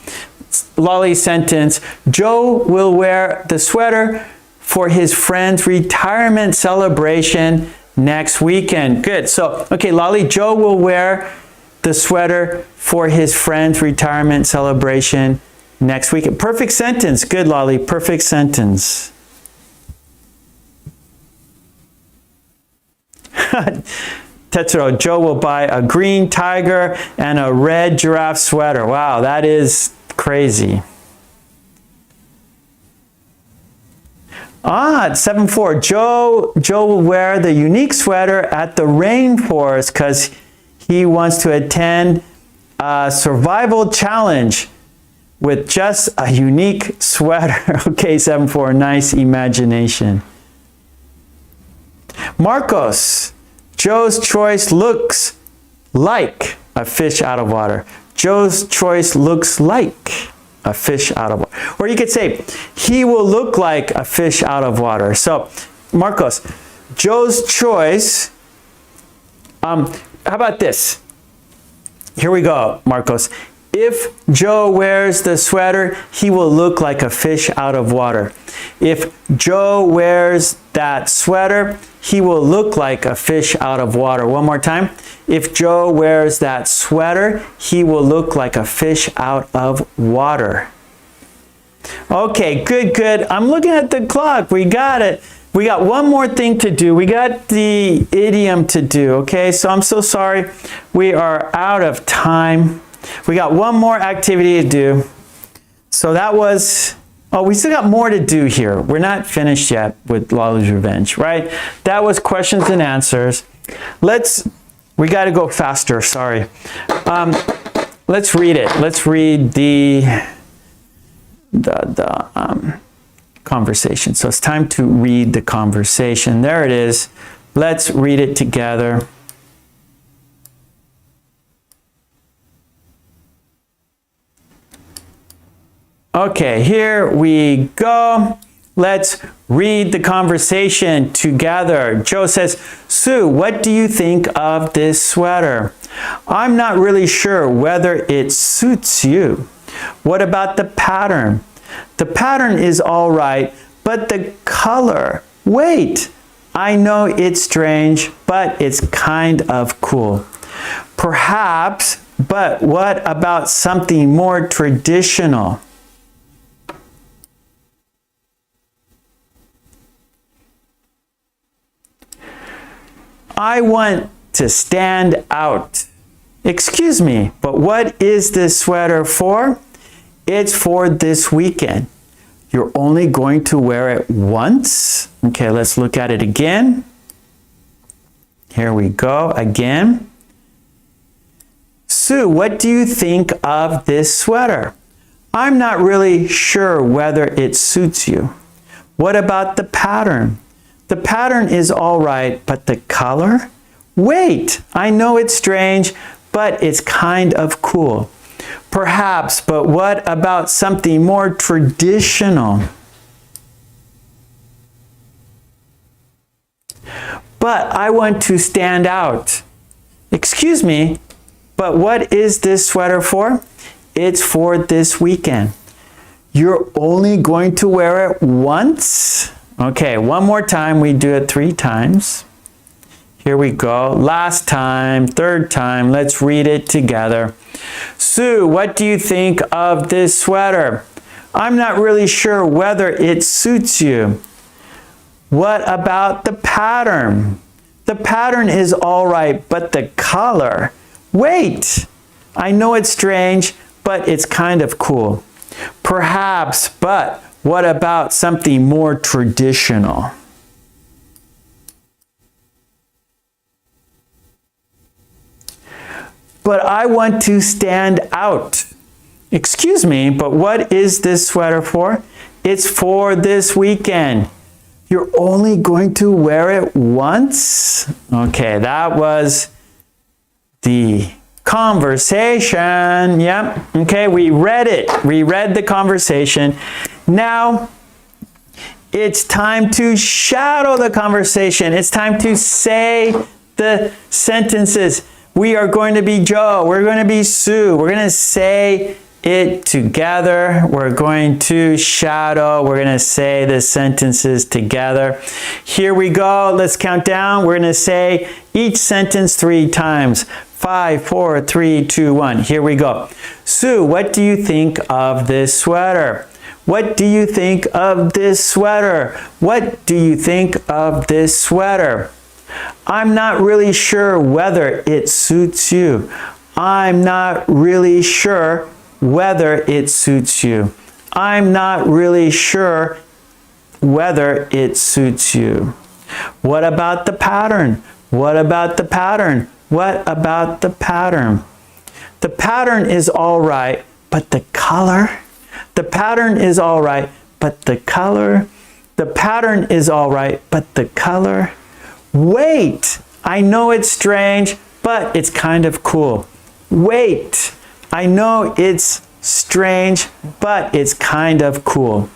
Speaker 1: Lolly's sentence, Joe will wear the sweater for his friend's retirement celebration next weekend. Good. So, okay, Lolly, Joe will wear the sweater for his friend's retirement celebration next weekend. Perfect sentence. Good, Lolly. Perfect sentence. Tetsuro, Joe will buy a green tiger and a red giraffe sweater. Wow, that is crazy. Ah, 7-4. Joe will wear the unique sweater at the rainforest because he wants to attend a survival challenge with just a unique sweater. Okay, 7-4. Nice imagination. Marcos, Joe's choice looks like a fish out of water. Joe's choice looks like a fish out of water. Or you could say, he will look like a fish out of water. So, Marcos, Joe's choice, how about this? Here we go, Marcos. If Joe wears the sweater, he will look like a fish out of water. If Joe wears that sweater, he will look like a fish out of water. One more time. If Joe wears that sweater, he will look like a fish out of water. Okay, good. I'm looking at the clock. We got it. We got one more thing to do. We got the idiom to do, okay? So I'm so sorry. We are out of time. We got one more activity to do. So that was... Oh, we still got more to do here. We're not finished yet with Lolly's Revenge, right? That was questions and answers. We got to go faster, sorry. Let's read it. Let's read the conversation. So it's time to read the conversation. There it is. Let's read it together. Okay, here we go. Let's read the conversation together. Joe says, Sue, what do you think of this sweater? I'm not really sure whether it suits you. What about the pattern? The pattern is all right, but the color. Wait, I know it's strange, but it's kind of cool. Perhaps, but what about something more traditional? I want to stand out. Excuse me, but what is this sweater for? It's for this weekend. You're only going to wear it once? Okay, let's look at it again. Here we go again. Sue, what do you think of this sweater? I'm not really sure whether it suits you. What about the pattern? The pattern is all right, but the color? Wait, I know it's strange, but it's kind of cool. Perhaps, but what about something more traditional? But I want to stand out. Excuse me, but what is this sweater for? It's for this weekend. You're only going to wear it once? Okay, one more time. We do it 3 times. Here we go. Last time, third time. Let's read it together. Sue, what do you think of this sweater? I'm not really sure whether it suits you. What about the pattern? The pattern is all right, but the color? Wait, I know it's strange, but it's kind of cool. Perhaps, but what about something more traditional? But I want to stand out. Excuse me, but what is this sweater for? It's for this weekend. You're only going to wear it once? Okay, that was the conversation. Yep. Okay, we read it. We read the conversation. Now, it's time to shadow the conversation. It's time to say the sentences. We are going to be Joe. We're going to be Sue. We're going to say it together. We're going to shadow. We're going to say the sentences together. Here we go. Let's count down. We're going to say each sentence 3 times. 5, 4, 3, 2, 1. Here we go. Sue, what do you think of this sweater? What do you think of this sweater? What do you think of this sweater? I'm not really sure whether it suits you. I'm not really sure whether it suits you. I'm not really sure whether it suits you. What about the pattern? What about the pattern? What about the pattern? The pattern is all right, but the color? The pattern is all right, but the color? The pattern is all right, but the color? Wait, I know it's strange, but it's kind of cool. Wait, I know it's strange, but it's kind of cool.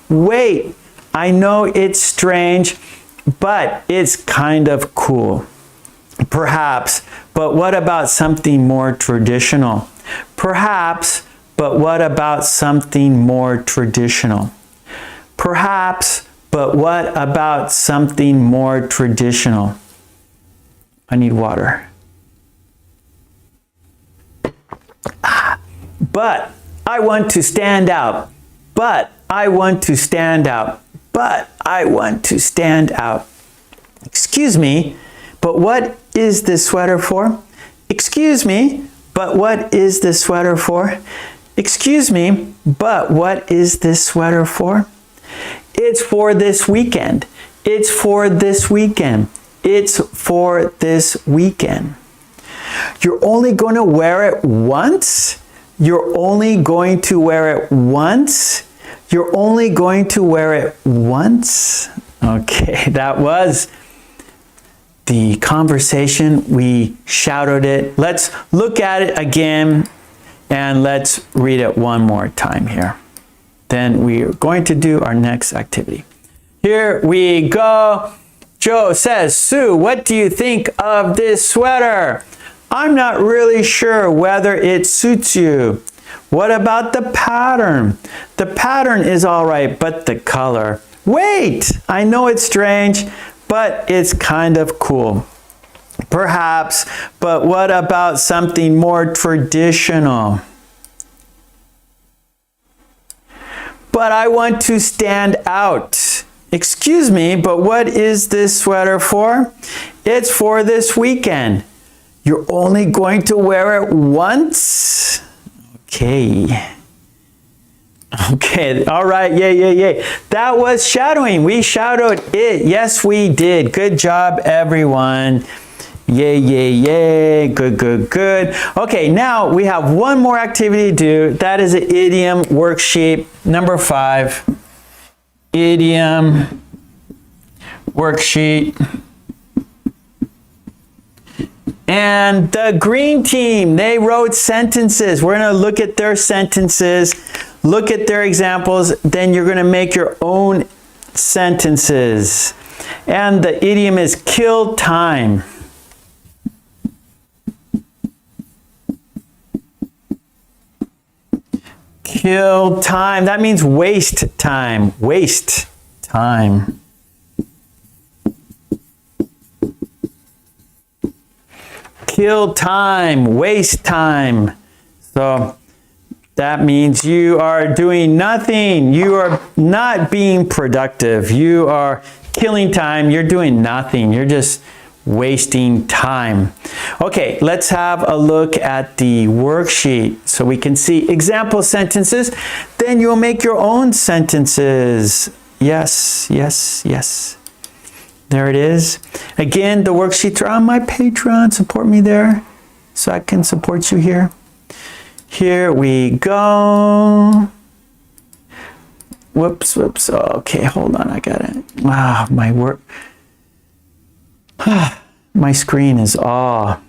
Speaker 1: Wait, I know it's strange, but it's kind of cool. Perhaps, but what about something more traditional? Perhaps, but what about something more traditional? Perhaps, but what about something more traditional? I need water. But I want to stand out. But I want to stand out. But I want to stand out. Excuse me, but what is this sweater for? Excuse me, but what is this sweater for? Excuse me, but what is this sweater for? It's for this weekend. It's for this weekend. It's for this weekend. You're only going to wear it once? You're only going to wear it once? You're only going to wear it once? Okay, that was the conversation. We shouted it. Let's look at it again and let's read it one more time here. Then we're going to do our next activity. Here we go. Joe says, Sue, what do you think of this sweater? I'm not really sure whether it suits you. What about the pattern? The pattern is all right, but the color. Wait, I know it's strange, but it's kind of cool. Perhaps, but what about something more traditional? But I want to stand out. Excuse me, but what is this sweater for? It's for this weekend. You're only going to wear it once? Okay. Okay, all right, yay. That was shadowing. We shadowed it. Yes, we did. Good job, everyone. Yay, yay, yay. Good, good, good. Okay, now we have one more activity to do. That is an idiom worksheet number 5. Idiom worksheet. And the green team, they wrote sentences. We're going to look at their sentences, look at their examples, then you're going to make your own sentences. And the idiom is kill time. Kill time. That means waste time. Waste time. Kill time, waste time. So that means you are doing nothing. You are not being productive. You are killing time. You're doing nothing. You're just wasting time. Okay, let's have a look at the worksheet so we can see example sentences. Then you'll make your own sentences. Yes, yes, yes. There it is. Again, the worksheets are on my Patreon. Support me there so I can support you here. Here we go. Whoops, whoops. Okay, hold on. I got it. Ah, my work. My screen is all.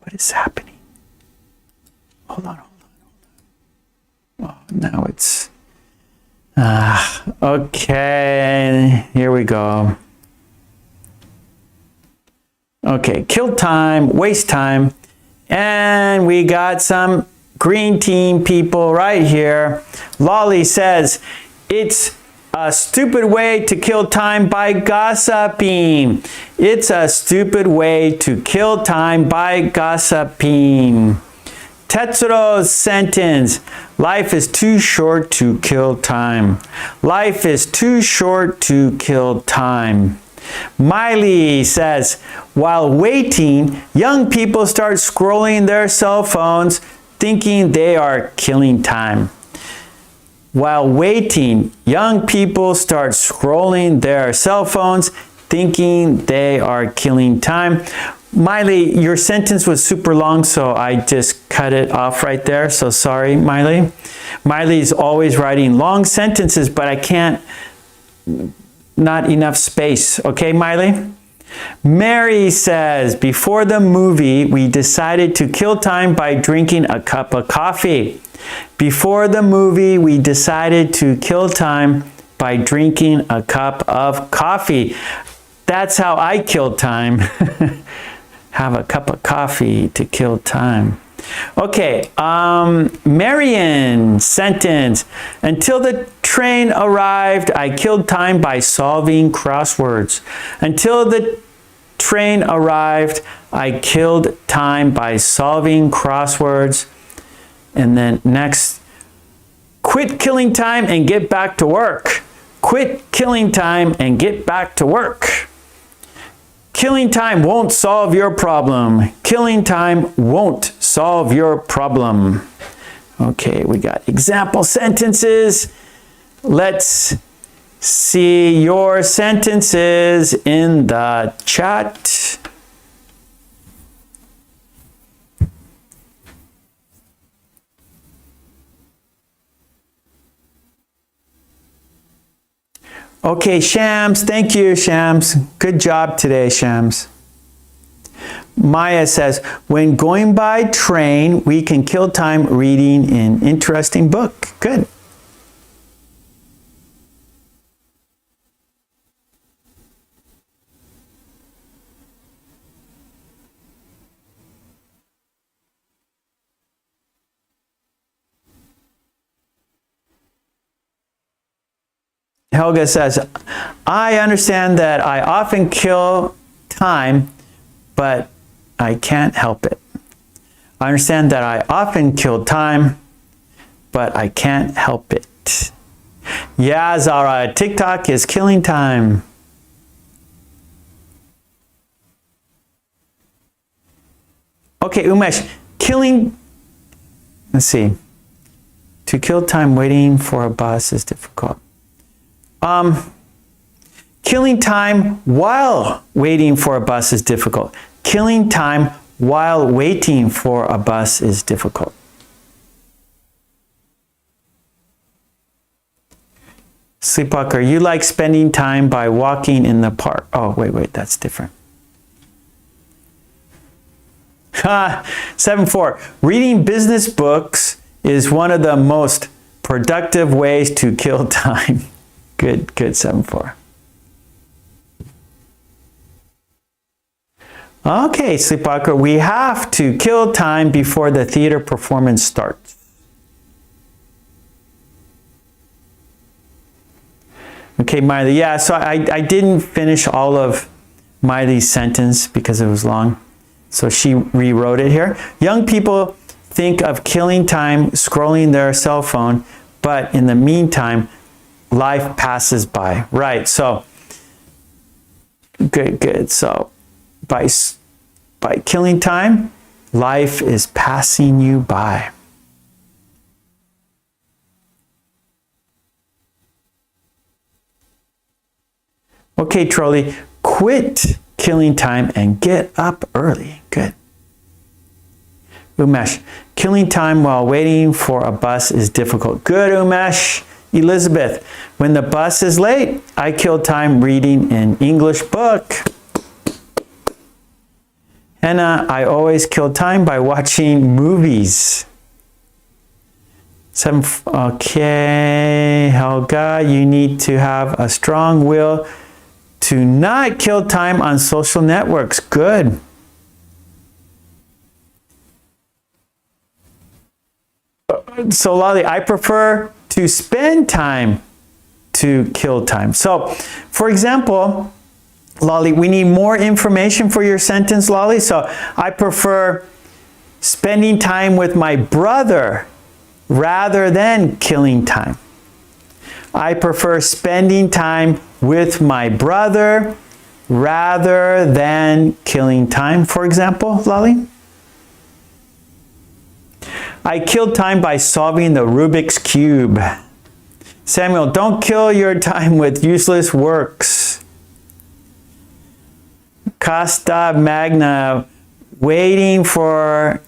Speaker 1: What is happening? Hold on, hold on, hold on. Oh, now it's. Okay, here we go. Okay, kill time, waste time, and we got some green team people right here. Lolly says, it's a stupid way to kill time by gossiping. It's a stupid way to kill time by gossiping. Tetsuro's sentence, life is too short to kill time. Life is too short to kill time. Miley says, while waiting, young people start scrolling their cell phones thinking they are killing time. While waiting, young people start scrolling their cell phones thinking they are killing time. Miley, your sentence was super long, so I just cut it off right there. So sorry, Miley. Miley's always writing long sentences, but I can't, not enough space. Okay, Miley? Mary says, before the movie, we decided to kill time by drinking a cup of coffee. Before the movie, we decided to kill time by drinking a cup of coffee. That's how I kill time. Have a cup of coffee to kill time. Okay, Marion sentence. Until the train arrived, I killed time by solving crosswords. Until the train arrived, I killed time by solving crosswords. And then next, quit killing time and get back to work. Quit killing time and get back to work. Killing time won't solve your problem. Killing time won't solve your problem. Okay, we got example sentences. Let's see your sentences in the chat. Okay, Shams, thank you, Shams. Good job today, Shams. Maya says, when going by train, we can kill time reading an interesting book. Good. Helga says, I understand that I often kill time, but I can't help it. I understand that I often kill time, but I can't help it. Yeah, Zara, TikTok is killing time. Okay, Umesh, killing, let's see. To kill time waiting for a bus is difficult. Killing time while waiting for a bus is difficult. Killing time while waiting for a bus is difficult. Sleepwalker, you like spending time by walking in the park. Oh, wait, that's different. 7-4. Reading business books is one of the most productive ways to kill time. Good, 7-4. Okay, Sleepwalker, we have to kill time before the theater performance starts. Okay, Miley, yeah, so I didn't finish all of Miley's sentence because it was long. So she rewrote it here. Young people think of killing time scrolling their cell phone, but in the meantime, life passes by. Right, so, good. So, by killing time, life is passing you by. Okay, Trolley, quit killing time and get up early. Good. Umesh, killing time while waiting for a bus is difficult. Good, Umesh. Elizabeth, when the bus is late, I kill time reading an English book. Hannah, I always kill time by watching movies. 7, okay, Helga, you need to have a strong will to not kill time on social networks. Good. So Lolly, I prefer to spend time to kill time. So, for example, Lolly, we need more information for your sentence, Lolly. So I prefer spending time with my brother rather than killing time. I prefer spending time with my brother rather than killing time, for example, Lolly. I kill time by solving the Rubik's Cube. Samuel, don't kill your time with useless works. Costa Magna, waiting for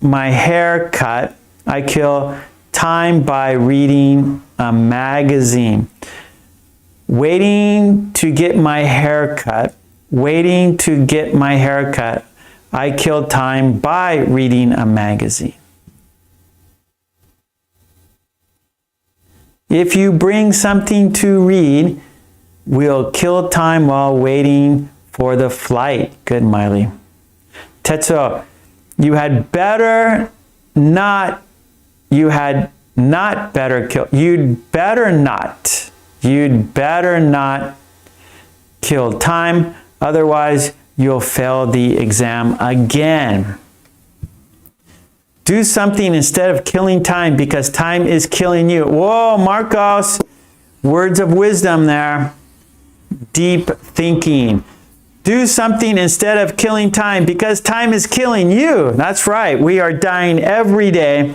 Speaker 1: my haircut. I kill time by reading a magazine. Waiting to get my haircut. Waiting to get my haircut. I kill time by reading a magazine. If you bring something to read, we'll kill time while waiting for the flight. Good, Miley. Tetsuo, you had better not better kill. You'd better not kill time. Otherwise, you'll fail the exam again. Do something instead of killing time because time is killing you. Whoa, Marcos. Words of wisdom there. Deep thinking. Do something instead of killing time because time is killing you. That's right. We are dying every day.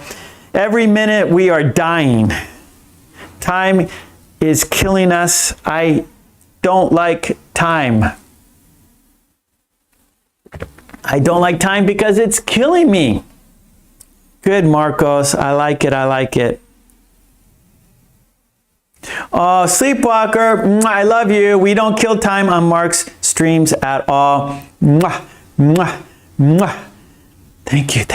Speaker 1: Every minute we are dying. Time is killing us. I don't like time. I don't like time because it's killing me. Good, Marcos. I like it. Oh, Sleepwalker, I love you. We don't kill time on Mark's streams at all. Mwah, mwah, mwah. Thank you.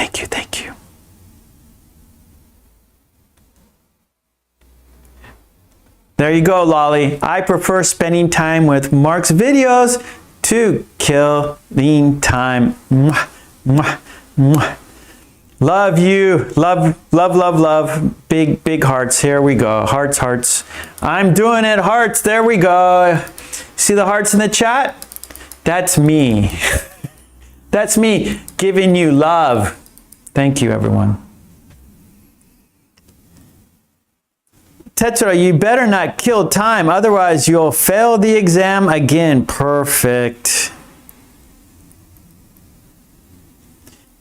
Speaker 1: There you go, Lolly. I prefer spending time with Mark's videos to killing time. Mwah, mwah, mwah. Love you. Love. Big hearts. Here we go. Hearts. I'm doing it. Hearts. There we go. See the hearts in the chat? That's me. That's me giving you love. Thank you, everyone. Tetra, you better not kill time. Otherwise, you'll fail the exam again. Perfect.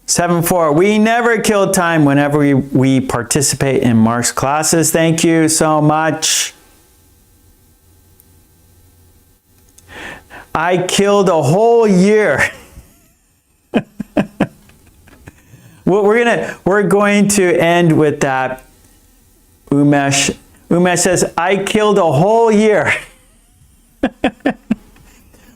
Speaker 1: 7-4, we never kill time whenever we participate in Mark's classes. Thank you so much. I killed a whole year. Well, we're going to end with that. Umesh says, I killed a whole year.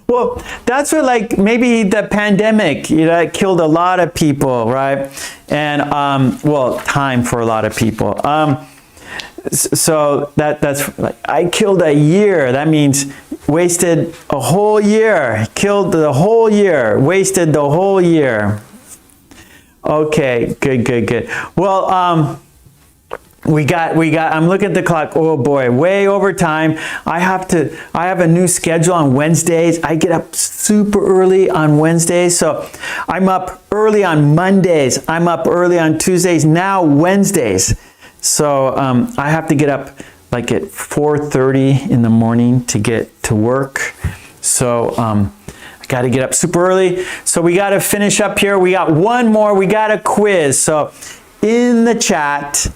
Speaker 1: Well, that's what, like, maybe the pandemic, you know, it killed a lot of people, right? And, well, time for a lot of people. So that's like, I killed a year. That means wasted a whole year. Killed the whole year. Wasted the whole year. Okay, good. Well, we got, I'm looking at the clock. Oh boy, way over time. I have a new schedule on Wednesdays. I get up super early on Wednesdays. So I'm up early on Mondays. I'm up early on Tuesdays, now Wednesdays. So I have to get up like at 4:30 in the morning to get to work. So I got to get up super early. So we got to finish up here. We got one more. We got a quiz. So in the chat,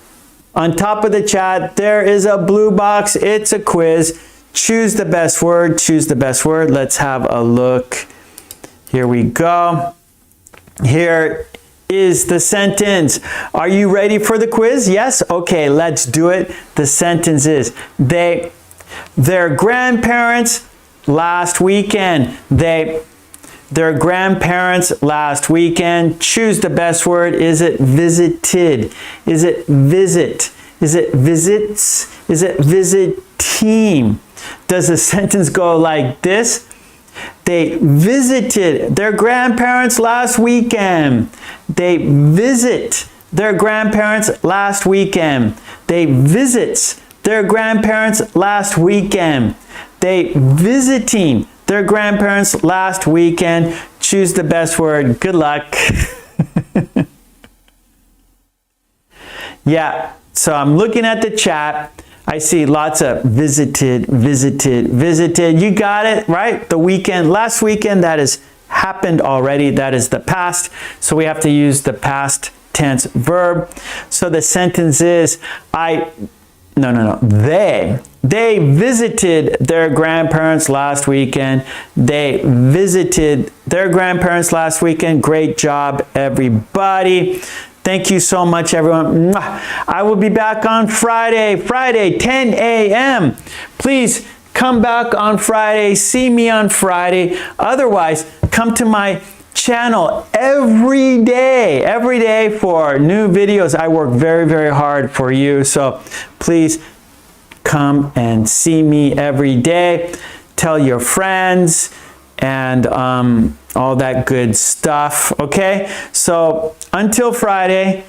Speaker 1: on top of the chat, there is a blue box. It's a quiz. Choose the best word. Choose the best word. Let's have a look. Here we go. Here is the sentence. Are you ready for the quiz? Yes? Okay, let's do it. The sentence is, their grandparents last weekend. Their grandparents last weekend. Choose the best word. Is it visited? Is it visit? Is it visits? Is it visiting? Does the sentence go like this? They visited their grandparents last weekend. They visit their grandparents last weekend. They visits their grandparents last weekend. They visiting their grandparents last weekend. Choose the best word. Good luck. Yeah, so I'm looking at the chat. I see lots of visited. You got it, right? The weekend, last weekend, that has happened already. That is the past. So we have to use the past tense verb. So the sentence is, They visited their grandparents last weekend. They visited their grandparents last weekend. Great job, everybody. Thank you so much, everyone. I will be back on Friday, 10 a.m. Please come back on Friday. See me on Friday. Otherwise, come to my channel every day for new videos. I work very, very hard for you. So please come and see me every day. Tell your friends and all that good stuff. Okay, so until Friday,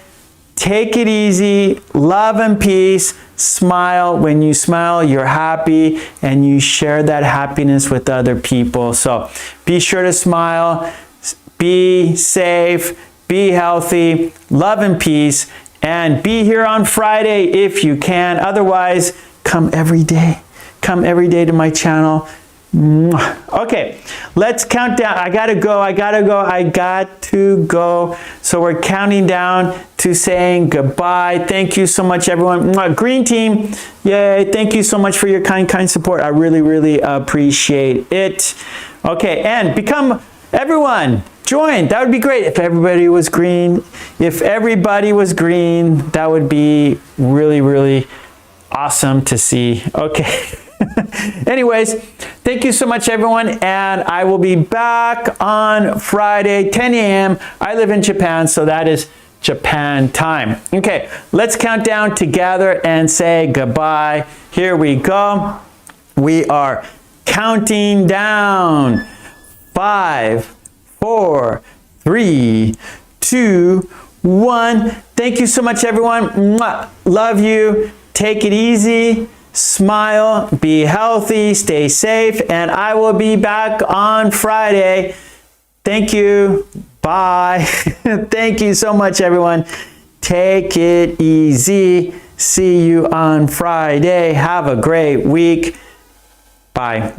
Speaker 1: take it easy, love and peace, smile. When you smile, you're happy, and you share that happiness with other people. So be sure to smile, be safe, be healthy, love and peace, and be here on Friday if you can. Otherwise, come every day. Come every day to my channel. Okay, let's count down. I gotta go. So we're counting down to saying goodbye. Thank you so much, everyone. Green team, yay. Thank you so much for your kind support. I really, really appreciate it. Okay, and everyone, join. That would be great if everybody was green. If everybody was green, that would be really, really awesome to see. Okay. Anyways, thank you so much, everyone, and I will be back on Friday, 10 a.m. I live in Japan, so that is Japan time. Okay, let's count down together and say goodbye. Here we go. We are counting down. 5, 4, 3, 2, 1. Thank you so much, everyone. Love you. Take it easy. Smile, be healthy, stay safe, and I will be back on Friday. Thank you. Bye. Thank you so much, everyone. Take it easy. See you on Friday. Have a great week. Bye.